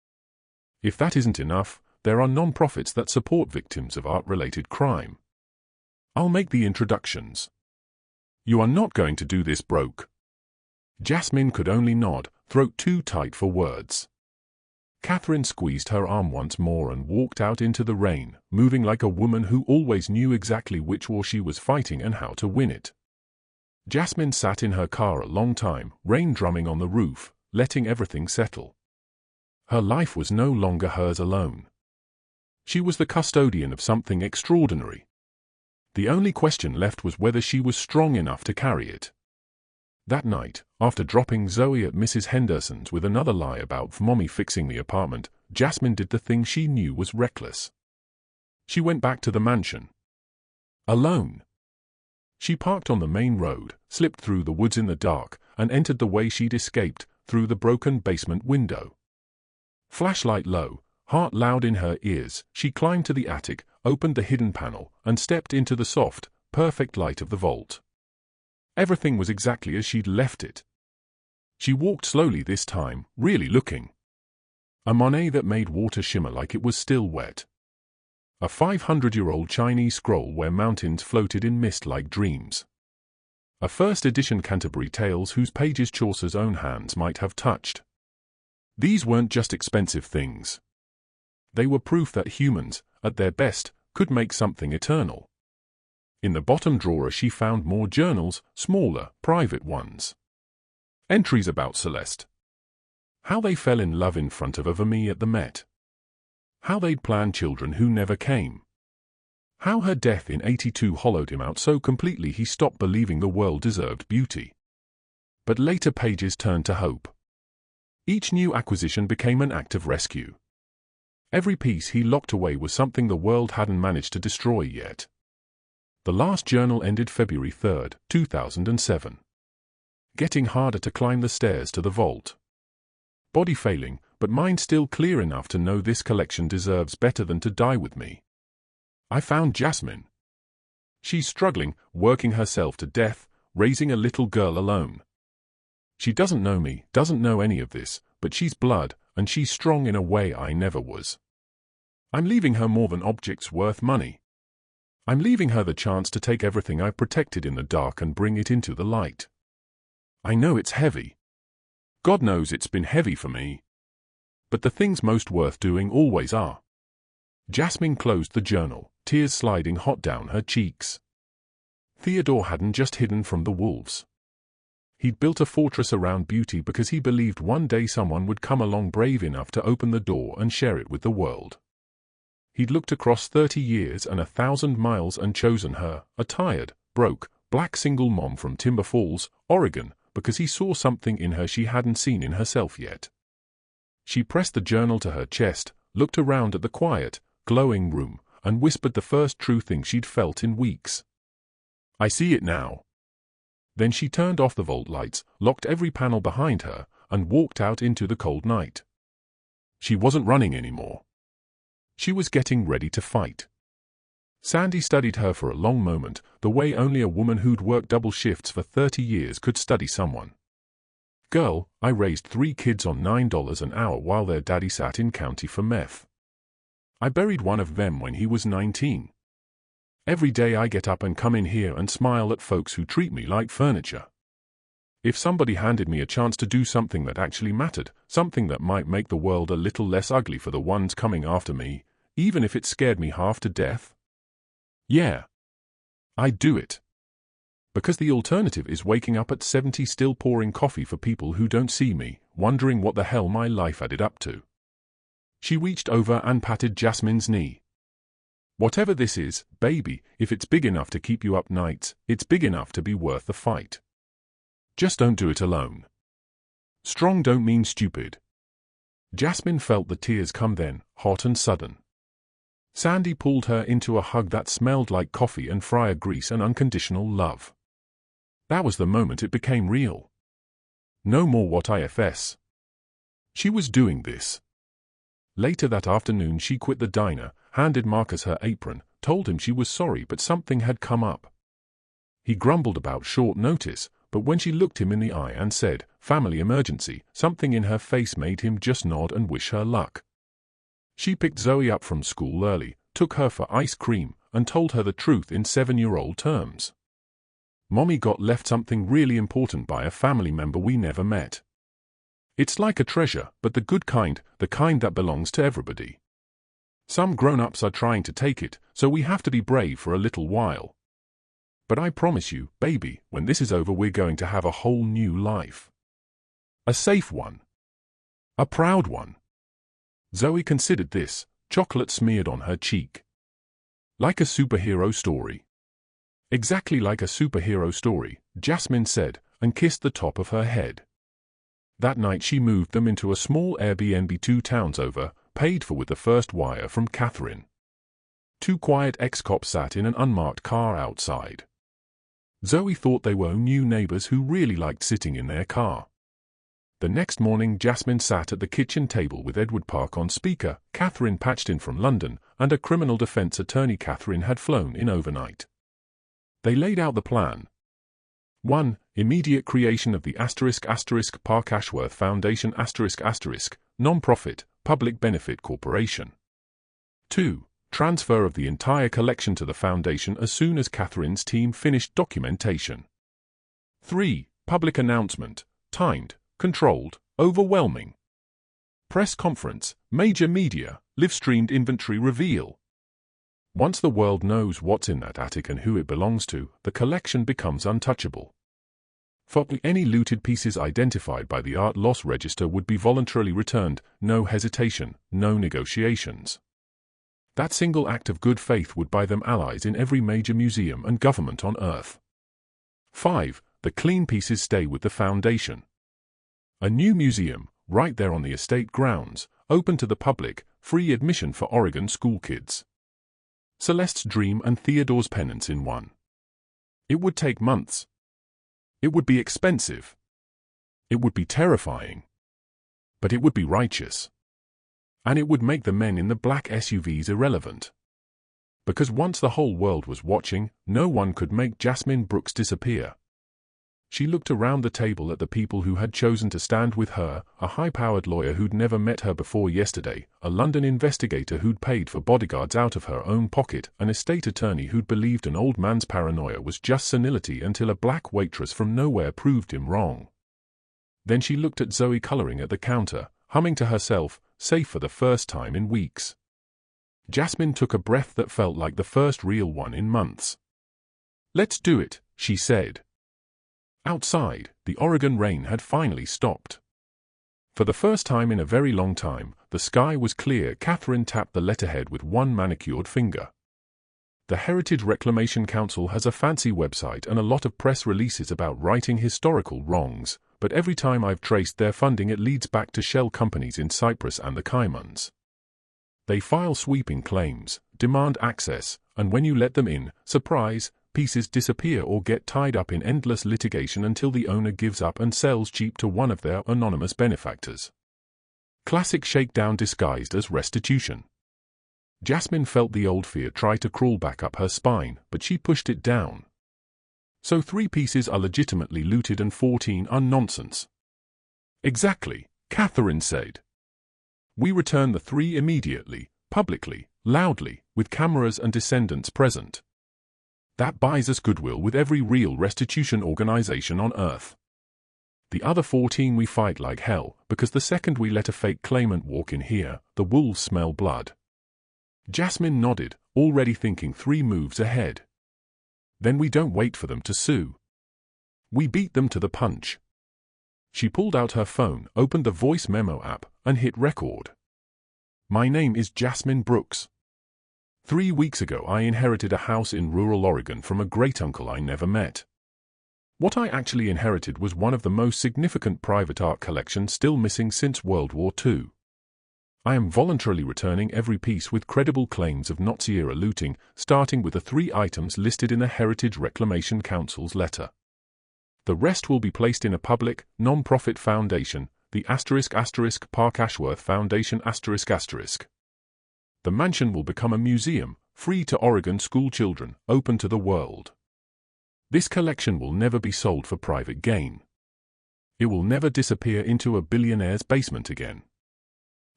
If that isn't enough, there are non-profits that support victims of art-related crime. I'll make the introductions. You are not going to do this broke. Jasmine could only nod, throat too tight for words. Catherine squeezed her arm once more and walked out into the rain, moving like a woman who always knew exactly which war she was fighting and how to win it. Jasmine sat in her car a long time, rain drumming on the roof, letting everything settle. Her life was no longer hers alone. She was the custodian of something extraordinary. The only question left was whether she was strong enough to carry it. That night, after dropping Zoe at Mrs. Henderson's with another lie about Mommy fixing the apartment, Jasmine did the thing she knew was reckless. She went back to the mansion. Alone. She parked on the main road, slipped through the woods in the dark, and entered the way she'd escaped, through the broken basement window. Flashlight low, heart loud in her ears, she climbed to the attic, opened the hidden panel, and stepped into the soft, perfect light of the vault. Everything was exactly as she'd left it. She walked slowly this time, really looking. A Monet that made water shimmer like it was still wet. A 500-year-old Chinese scroll where mountains floated in mist like dreams. A first-edition Canterbury Tales whose pages Chaucer's own hands might have touched. These weren't just expensive things. They were proof that humans, at their best, could make something eternal. In the bottom drawer she found more journals, smaller, private ones. Entries about Celeste. How they fell in love in front of a Vermeer at the Met. How they'd planned children who never came. How her death in '82 hollowed him out so completely he stopped believing the world deserved beauty. But later pages turned to hope. Each new acquisition became an act of rescue. Every piece he locked away was something the world hadn't managed to destroy yet. The last journal ended February 3, 2007. Getting harder to climb the stairs to the vault. Body failing, but mind still clear enough to know this collection deserves better than to die with me. I found Jasmine. She's struggling, working herself to death, raising a little girl alone. She doesn't know me, doesn't know any of this, but she's blood, and she's strong in a way I never was. I'm leaving her more than objects worth money. I'm leaving her the chance to take everything I've protected in the dark and bring it into the light. I know it's heavy. God knows it's been heavy for me. But the things most worth doing always are. Jasmine closed the journal, tears sliding hot down her cheeks. Theodore hadn't just hidden from the wolves. He'd built a fortress around beauty because he believed one day someone would come along brave enough to open the door and share it with the world. He'd looked across 30 years and 1,000 miles and chosen her, a tired, broke, black single mom from Timber Falls, Oregon, because he saw something in her she hadn't seen in herself yet. She pressed the journal to her chest, looked around at the quiet, glowing room, and whispered the first true thing she'd felt in weeks. "I see it now." Then she turned off the vault lights, locked every panel behind her, and walked out into the cold night. She wasn't running anymore. She was getting ready to fight. Sandy studied her for a long moment, the way only a woman who'd worked double shifts for 30 years could study someone. "Girl, I raised 3 kids on $9 an hour while their daddy sat in county for meth. I buried one of them when he was 19. Every day I get up and come in here and smile at folks who treat me like furniture. If somebody handed me a chance to do something that actually mattered, something that might make the world a little less ugly for the ones coming after me, even if it scared me half to death, yeah, I'd do it. Because the alternative is waking up at 70 still pouring coffee for people who don't see me, wondering what the hell my life added up to." She reached over and patted Jasmine's knee. "Whatever this is, baby, if it's big enough to keep you up nights, it's big enough to be worth the fight. Just don't do it alone. Strong don't mean stupid." Jasmine felt the tears come then, hot and sudden. Sandy pulled her into a hug that smelled like coffee and fryer grease and unconditional love. That was the moment it became real. No more what ifs. She was doing this. Later that afternoon she quit the diner, handed Marcus her apron, told him she was sorry but something had come up. He grumbled about short notice, but when she looked him in the eye and said, "Family emergency," something in her face made him just nod and wish her luck. She picked Zoe up from school early, took her for ice cream, and told her the truth in 7-year-old terms. "Mommy got left something really important by a family member we never met. It's like a treasure, but the good kind, the kind that belongs to everybody. Some grown-ups are trying to take it, so we have to be brave for a little while. But I promise you, baby, when this is over we're going to have a whole new life. A safe one. A proud one." Zoe considered this, chocolate smeared on her cheek. "Like a superhero story." "Exactly like a superhero story," Jasmine said, and kissed the top of her head. That night she moved them into a small Airbnb 2 towns over, paid for with the first wire from Catherine. 2 quiet ex-cops sat in an unmarked car outside. Zoe thought they were new neighbors who really liked sitting in their car. The next morning Jasmine sat at the kitchen table with Edward Park on speaker, Catherine patched in from London, and a criminal defense attorney Catherine had flown in overnight. They laid out the plan. 1. Immediate creation of the *** Park Ashworth Foundation *** non-profit, public benefit corporation. 2. Transfer of the entire collection to the foundation as soon as Catherine's team finished documentation. 3. Public announcement, timed, controlled, overwhelming. Press conference, major media, live-streamed inventory reveal. Once the world knows what's in that attic and who it belongs to, the collection becomes untouchable. For any looted pieces identified by the art loss register would be voluntarily returned, no hesitation, no negotiations. That single act of good faith would buy them allies in every major museum and government on Earth. 5. The clean pieces stay with the foundation. A new museum, right there on the estate grounds, open to the public, free admission for Oregon school kids. Celeste's dream and Theodore's penance in one. It would take months. It would be expensive. It would be terrifying. But it would be righteous. And it would make the men in the black SUVs irrelevant. Because once the whole world was watching, no one could make Jasmine Brooks disappear. She looked around the table at the people who had chosen to stand with her, a high-powered lawyer who'd never met her before yesterday, a London investigator who'd paid for bodyguards out of her own pocket, an estate attorney who'd believed an old man's paranoia was just senility until a black waitress from nowhere proved him wrong. Then she looked at Zoe coloring at the counter, humming to herself, safe for the first time in weeks. Jasmine took a breath that felt like the first real one in months. "Let's do it," she said. Outside, the Oregon rain had finally stopped. For the first time in a very long time, the sky was clear. Catherine tapped the letterhead with one manicured finger. The Heritage Reclamation Council has a fancy website and a lot of press releases about righting historical wrongs, but every time I've traced their funding it leads back to shell companies in Cyprus and the Caymans. They file sweeping claims, demand access, and when you let them in, surprise, pieces disappear or get tied up in endless litigation until the owner gives up and sells cheap to one of their anonymous benefactors. Classic shakedown disguised as restitution. Jasmine felt the old fear try to crawl back up her spine, but she pushed it down. So 3 pieces are legitimately looted and 14 are nonsense. Exactly, Catherine said. We return the 3 immediately, publicly, loudly, with cameras and descendants present. That buys us goodwill with every real restitution organization on Earth. The other 14 we fight like hell, because the second we let a fake claimant walk in here, the wolves smell blood. Jasmine nodded, already thinking 3 moves ahead. Then we don't wait for them to sue. We beat them to the punch. She pulled out her phone, opened the voice memo app, and hit record. My name is Jasmine Brooks. 3 weeks ago I inherited a house in rural Oregon from a great-uncle I never met. What I actually inherited was one of the most significant private art collections still missing since World War II. I am voluntarily returning every piece with credible claims of Nazi-era looting, starting with the 3 items listed in the Heritage Reclamation Council's letter. The rest will be placed in a public, non-profit foundation, the *** Park Ashworth Foundation ***. The mansion will become a museum, free to Oregon school children, open to the world. This collection will never be sold for private gain. It will never disappear into a billionaire's basement again.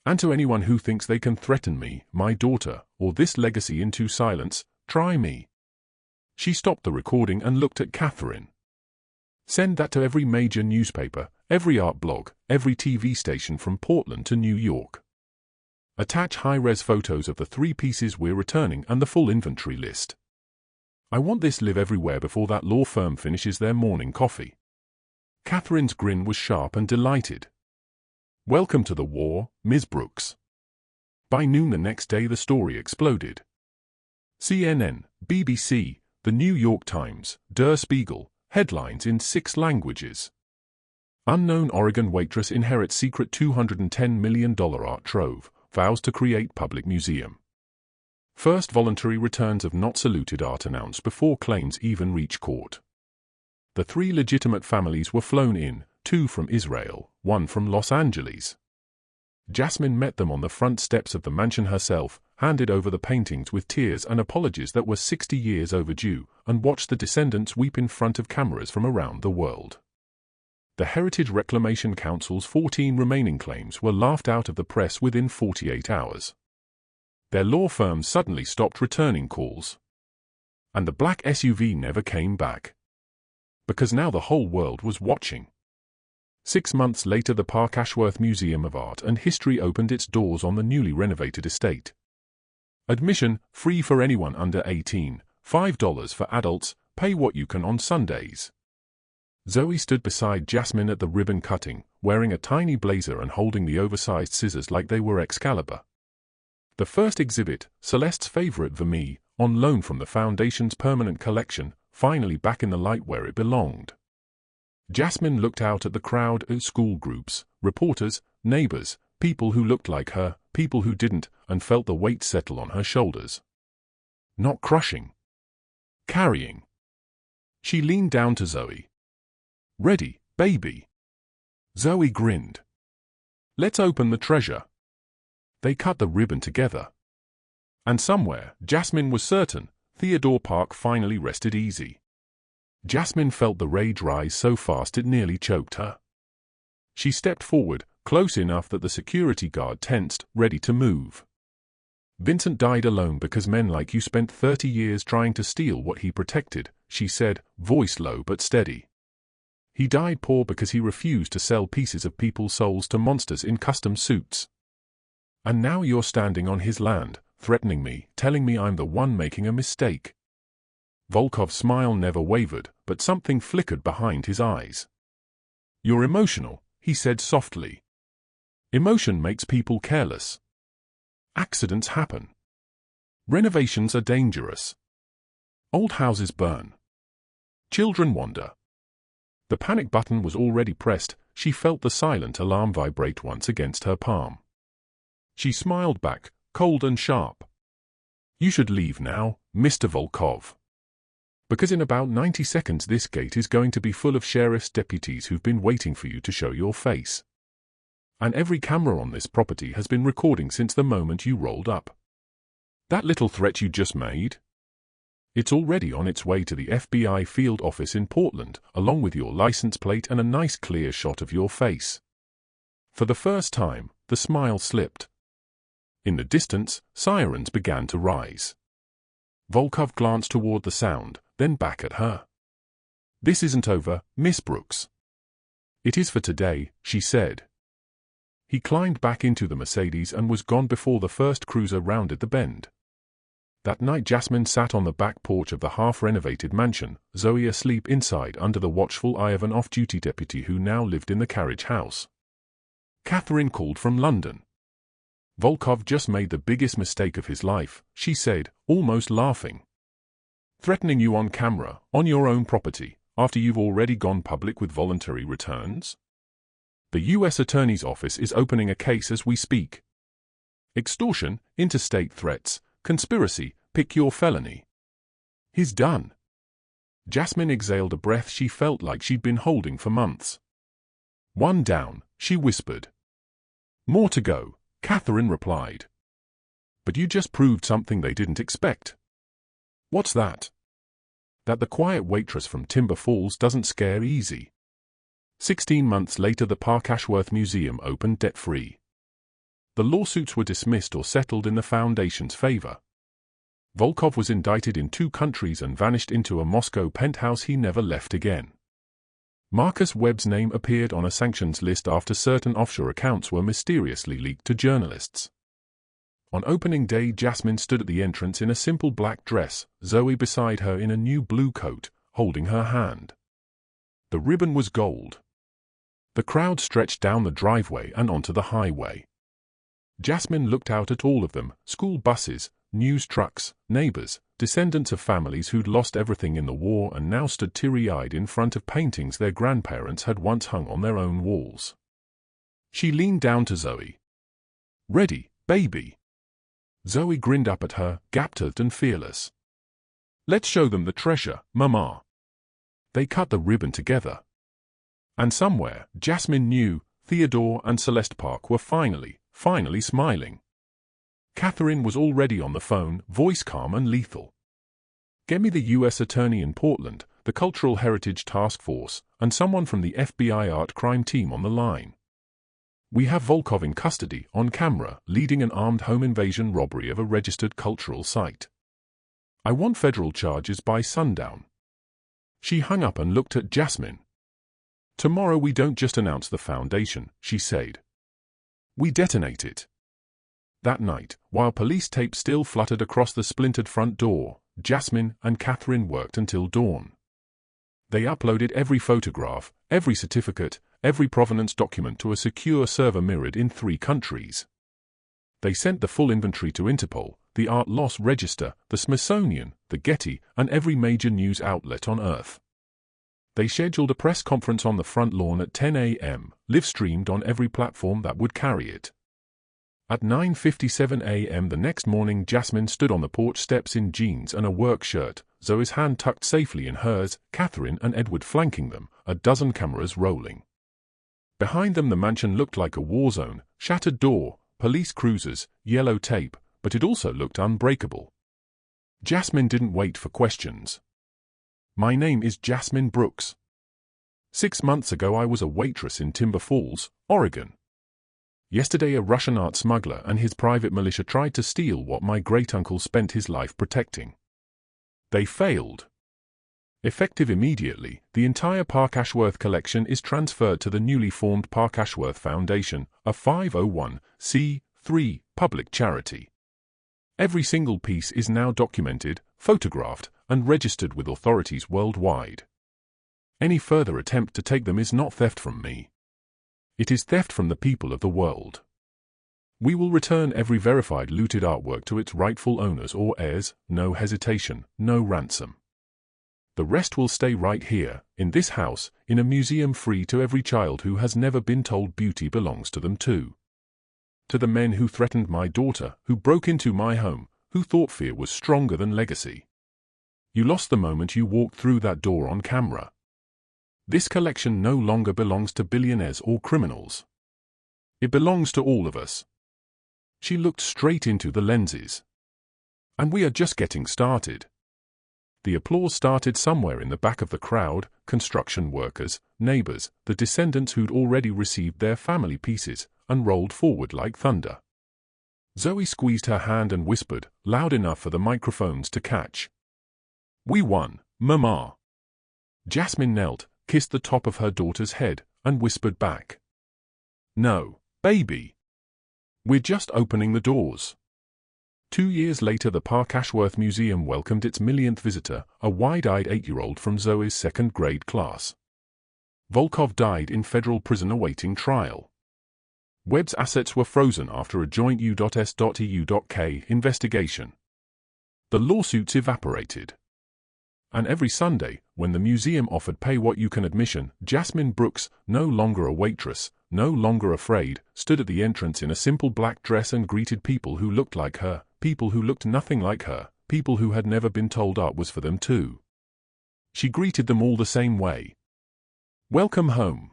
And to anyone who thinks they can threaten me, my daughter, or this legacy into silence, try me. She stopped the recording and looked at Catherine. Send that to every major newspaper, every art blog, every TV station from Portland to New York. Attach high-res photos of the 3 pieces we're returning and the full inventory list. I want this live everywhere before that law firm finishes their morning coffee. Catherine's grin was sharp and delighted. Welcome to the war, Ms. Brooks. By noon the next day the story exploded. CNN, BBC, The New York Times, Der Spiegel, headlines in 6 languages. Unknown Oregon waitress inherits secret $210 million art trove, vows to create public museum. First voluntary returns of not saluted art announced before claims even reach court. The 3 legitimate families were flown in, 2 from Israel, 1 from Los Angeles. Jasmine met them on the front steps of the mansion herself, handed over the paintings with tears and apologies that were 60 years overdue, and watched the descendants weep in front of cameras from around the world. The Heritage Reclamation Council's 14 remaining claims were laughed out of the press within 48 hours. Their law firm suddenly stopped returning calls. And the black SUV never came back. Because now the whole world was watching. 6 months later the Park Ashworth Museum of Art and History opened its doors on the newly renovated estate. Admission, free for anyone under 18, $5 for adults, pay what you can on Sundays. Zoe stood beside Jasmine at the ribbon cutting, wearing a tiny blazer and holding the oversized scissors like they were Excalibur. The first exhibit, Celeste's favorite Vermeer, on loan from the Foundation's permanent collection, finally back in the light where it belonged. Jasmine looked out at the crowd of school groups, reporters, neighbors, people who looked like her, people who didn't, and felt the weight settle on her shoulders. Not crushing. Carrying. She leaned down to Zoe. Ready, baby? Zoe grinned. Let's open the treasure. They cut the ribbon together. And somewhere, Jasmine was certain, Theodore Park finally rested easy. Jasmine felt the rage rise so fast it nearly choked her. She stepped forward, close enough that the security guard tensed, ready to move. Vincent died alone because men like you spent 30 years trying to steal what he protected, she said, voice low but steady. He died poor because he refused to sell pieces of people's souls to monsters in custom suits. And now you're standing on his land, threatening me, telling me I'm the one making a mistake. Volkov's smile never wavered, but something flickered behind his eyes. "You're emotional," he said softly. "Emotion makes people careless. Accidents happen. Renovations are dangerous. Old houses burn. Children wander." The panic button was already pressed. She felt the silent alarm vibrate once against her palm. She smiled back, cold and sharp. "You should leave now, Mr. Volkov. Because in about 90 seconds this gate is going to be full of sheriff's deputies who've been waiting for you to show your face. And every camera on this property has been recording since the moment you rolled up. That little threat you just made? It's already on its way to the FBI field office in Portland, along with your license plate and a nice clear shot of your face." For the first time, the smile slipped. In the distance, sirens began to rise. Volkov glanced toward the sound, then back at her. "This isn't over, Miss Brooks." "It is for today," she said. He climbed back into the Mercedes and was gone before the first cruiser rounded the bend. That night Jasmine sat on the back porch of the half-renovated mansion, Zoe asleep inside under the watchful eye of an off-duty deputy who now lived in the carriage house. Catherine called from London. "Volkov just made the biggest mistake of his life," she said, almost laughing. "Threatening you on camera, on your own property, after you've already gone public with voluntary returns. The U.S. Attorney's Office is opening a case as we speak. Extortion, interstate threats, conspiracy, pick your felony. He's done." Jasmine exhaled a breath she felt like she'd been holding for months. "One down," she whispered. "More to go," Catherine replied. "But you just proved something they didn't expect." "What's that?" "That the quiet waitress from Timber Falls doesn't scare easy." 16 months later the Park Ashworth Museum opened debt-free. The lawsuits were dismissed or settled in the Foundation's favor. Volkov was indicted in 2 countries and vanished into a Moscow penthouse he never left again. Marcus Webb's name appeared on a sanctions list after certain offshore accounts were mysteriously leaked to journalists. On opening day Jasmine stood at the entrance in a simple black dress, Zoe beside her in a new blue coat, holding her hand. The ribbon was gold. The crowd stretched down the driveway and onto the highway. Jasmine looked out at all of them, school buses, news trucks, neighbors, descendants of families who'd lost everything in the war and now stood teary-eyed in front of paintings their grandparents had once hung on their own walls. She leaned down to Zoe. "Ready, baby?" Zoe grinned up at her, gap-toothed and fearless. "Let's show them the treasure, Mama." They cut the ribbon together. And somewhere, Jasmine knew, Theodore and Celeste Park were finally smiling. Catherine was already on the phone, voice calm and lethal. "Get me the U.S. Attorney in Portland, the Cultural Heritage Task Force, and someone from the FBI Art Crime Team on the line. We have Volkov in custody, on camera, leading an armed home invasion robbery of a registered cultural site. I want federal charges by sundown." She hung up and looked at Jasmine. "Tomorrow we don't just announce the Foundation," she said. "We detonate it." That night, while police tape still fluttered across the splintered front door, Jasmine and Catherine worked until dawn. They uploaded every photograph, every certificate, every provenance document to a secure server mirrored in 3 countries. They sent the full inventory to Interpol, the Art Loss Register, the Smithsonian, the Getty, and every major news outlet on Earth. They scheduled a press conference on the front lawn at 10 a.m., live-streamed on every platform that would carry it. At 9:57 a.m. the next morning Jasmine stood on the porch steps in jeans and a work shirt, Zoe's hand tucked safely in hers, Catherine and Edward flanking them, a dozen cameras rolling. Behind them the mansion looked like a war zone, shattered door, police cruisers, yellow tape, but it also looked unbreakable. Jasmine didn't wait for questions. "My name is Jasmine Brooks. 6 months ago I was a waitress in Timber Falls, Oregon. Yesterday a Russian art smuggler and his private militia tried to steal what my great-uncle spent his life protecting. They failed. Effective immediately, the entire Park Ashworth collection is transferred to the newly formed Park Ashworth Foundation, a 501c3 public charity. Every single piece is now documented, photographed, and registered with authorities worldwide. Any further attempt to take them is not theft from me. It is theft from the people of the world. We will return every verified looted artwork to its rightful owners or heirs, no hesitation, no ransom. The rest will stay right here, in this house, in a museum free to every child who has never been told beauty belongs to them too. To the men who threatened my daughter, who broke into my home, who thought fear was stronger than legacy. You lost the moment you walked through that door on camera. This collection no longer belongs to billionaires or criminals. It belongs to all of us. She looked straight into the lenses. And we are just getting started. The applause started somewhere in the back of the crowd, construction workers, neighbors, the descendants who'd already received their family pieces, and rolled forward like thunder. Zoe squeezed her hand and whispered, loud enough for the microphones to catch. We won, Mama. Jasmine knelt, kissed the top of her daughter's head, and whispered back. No, baby. We're just opening the doors. 2 years later, the Park Ashworth Museum welcomed its millionth visitor, a wide-eyed 8-year-old from Zoe's second-grade class. Volkov died in federal prison awaiting trial. Webb's assets were frozen after a joint U.S.EU.K investigation. The lawsuits evaporated. And every Sunday, when the museum offered pay-what-you-can admission, Jasmine Brooks, no longer a waitress, no longer afraid, stood at the entrance in a simple black dress and greeted people who looked like her, people who looked nothing like her, people who had never been told art was for them too. She greeted them all the same way. Welcome home.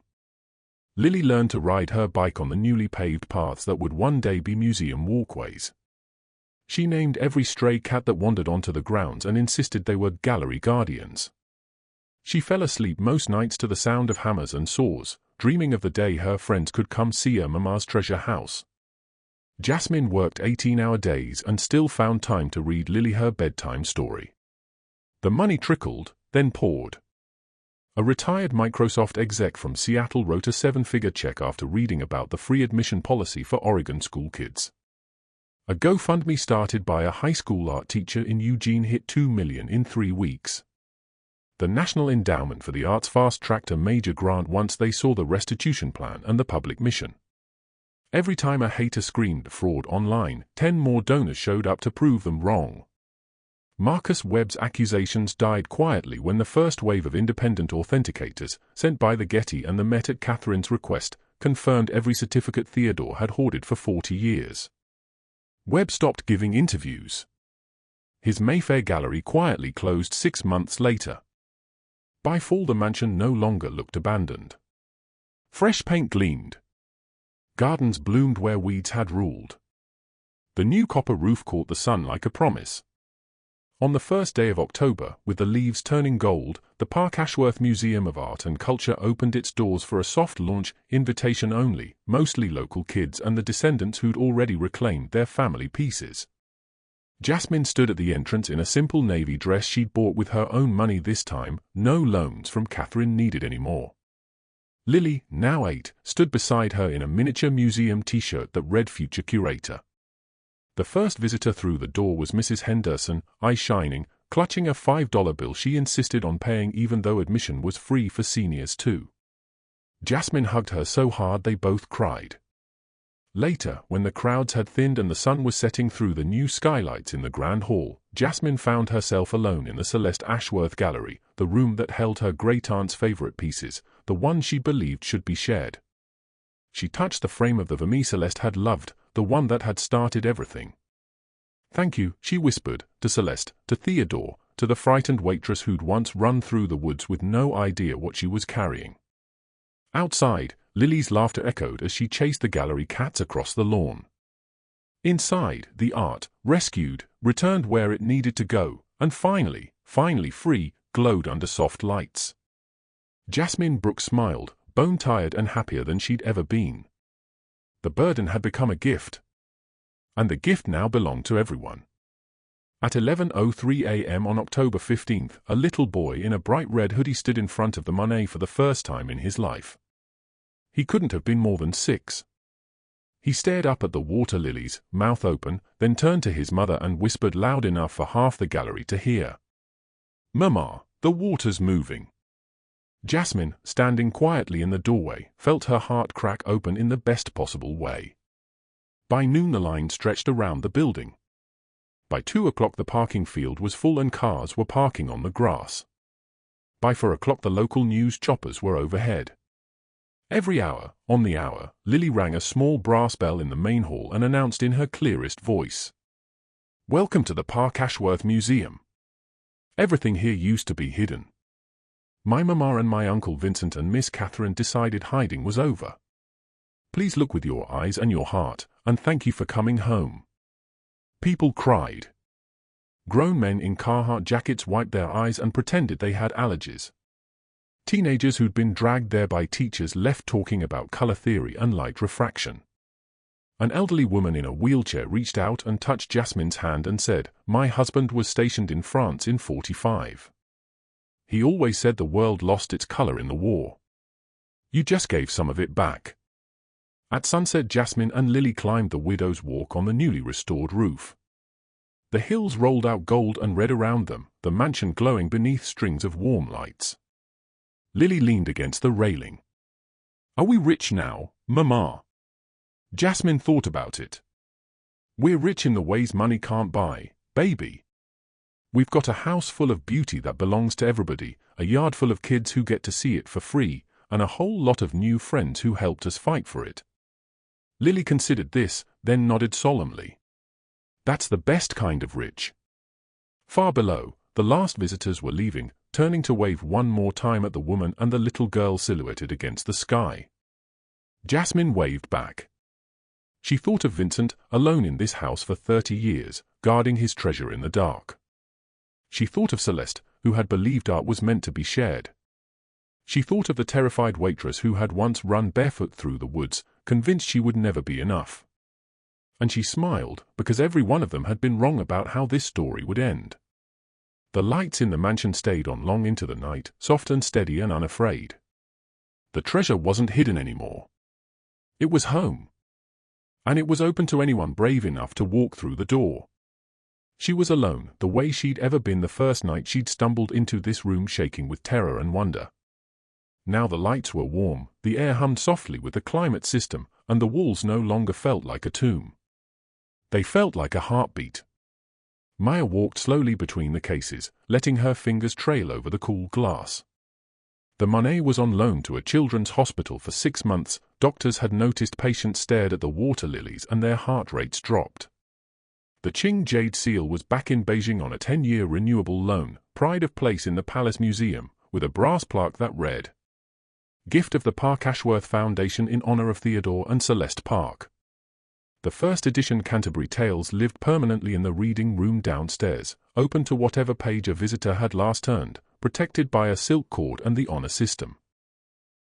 Lily learned to ride her bike on the newly paved paths that would one day be museum walkways. She named every stray cat that wandered onto the grounds and insisted they were gallery guardians. She fell asleep most nights to the sound of hammers and saws, dreaming of the day her friends could come see her Mama's treasure house. Jasmine worked 18-hour days and still found time to read Lily her bedtime story. The money trickled, then poured. A retired Microsoft exec from Seattle wrote a 7-figure check after reading about the free admission policy for Oregon school kids. A GoFundMe started by a high school art teacher in Eugene hit $2 million in 3 weeks. The National Endowment for the Arts fast-tracked a major grant once they saw the restitution plan and the public mission. Every time a hater screamed fraud online, 10 more donors showed up to prove them wrong. Marcus Webb's accusations died quietly when the first wave of independent authenticators, sent by the Getty and the Met at Catherine's request, confirmed every certificate Theodore had hoarded for 40 years. Webb stopped giving interviews. His Mayfair gallery quietly closed 6 months later. By fall, the mansion no longer looked abandoned. Fresh paint gleamed. Gardens bloomed where weeds had ruled. The new copper roof caught the sun like a promise. On the first day of October, with the leaves turning gold, the Park Ashworth Museum of Art and Culture opened its doors for a soft launch, invitation only, mostly local kids and the descendants who'd already reclaimed their family pieces. Jasmine stood at the entrance in a simple navy dress she'd bought with her own money this time, no loans from Catherine needed anymore. Lily, now 8, stood beside her in a miniature museum t-shirt that read Future Curator. The first visitor through the door was Mrs. Henderson, eyes shining, clutching a $5 bill she insisted on paying even though admission was free for seniors too. Jasmine hugged her so hard they both cried. Later, when the crowds had thinned and the sun was setting through the new skylights in the Grand Hall, Jasmine found herself alone in the Celeste Ashworth Gallery, the room that held her great-aunt's favorite pieces, the one she believed should be shared. She touched the frame of the Vermeer Celeste had loved, the one that had started everything. Thank you, she whispered, to Celeste, to Theodore, to the frightened waitress who'd once run through the woods with no idea what she was carrying. Outside, Lily's laughter echoed as she chased the gallery cats across the lawn. Inside, the art, rescued, returned where it needed to go, and finally free, glowed under soft lights. Jasmine Brooks smiled, bone-tired and happier than she'd ever been. The burden had become a gift. And the gift now belonged to everyone. At 11:03 a.m. on October 15th, a little boy in a bright red hoodie stood in front of the Monet for the first time in his life. He couldn't have been more than 6. He stared up at the water lilies, mouth open, then turned to his mother and whispered loud enough for half the gallery to hear. "Mama, the water's moving." Jasmine, standing quietly in the doorway, felt her heart crack open in the best possible way. By noon the line stretched around the building. By 2 o'clock the parking field was full and cars were parking on the grass. By 4 o'clock the local news choppers were overhead. Every hour, on the hour, Lily rang a small brass bell in the main hall and announced in her clearest voice, "Welcome to the Park Ashworth Museum. Everything here used to be hidden. My mama and my Uncle Vincent and Miss Catherine decided hiding was over. Please look with your eyes and your heart, and thank you for coming home." People cried. Grown men in Carhartt jackets wiped their eyes and pretended they had allergies. Teenagers who'd been dragged there by teachers left talking about color theory and light refraction. An elderly woman in a wheelchair reached out and touched Jasmine's hand and said, "My husband was stationed in France in '45. He always said the world lost its color in the war. You just gave some of it back." At sunset, Jasmine and Lily climbed the Widow's Walk on the newly restored roof. The hills rolled out gold and red around them, the mansion glowing beneath strings of warm lights. Lily leaned against the railing. "Are we rich now, Mama?" Jasmine thought about it. "We're rich in the ways money can't buy, baby. We've got a house full of beauty that belongs to everybody, a yard full of kids who get to see it for free, and a whole lot of new friends who helped us fight for it." Lily considered this, then nodded solemnly. "That's the best kind of rich." Far below, the last visitors were leaving, turning to wave one more time at the woman and the little girl silhouetted against the sky. Jasmine waved back. She thought of Vincent, alone in this house for 30 years, guarding his treasure in the dark. She thought of Celeste, who had believed art was meant to be shared. She thought of the terrified waitress who had once run barefoot through the woods, convinced she would never be enough. And she smiled, because every one of them had been wrong about how this story would end. The lights in the mansion stayed on long into the night, soft and steady and unafraid. The treasure wasn't hidden anymore. It was home. And it was open to anyone brave enough to walk through the door. She was alone, the way she'd ever been the first night she'd stumbled into this room shaking with terror and wonder. Now the lights were warm, the air hummed softly with the climate system, and the walls no longer felt like a tomb. They felt like a heartbeat. Maya walked slowly between the cases, letting her fingers trail over the cool glass. The Monet was on loan to a children's hospital for 6 months. Doctors had noticed patients stared at the water lilies and their heart rates dropped. The Qing Jade Seal was back in Beijing on a 10-year renewable loan, pride of place in the Palace Museum, with a brass plaque that read, "Gift of the Park Ashworth Foundation in honor of Theodore and Celeste Park." The first edition Canterbury Tales lived permanently in the reading room downstairs, open to whatever page a visitor had last turned, protected by a silk cord and the honor system.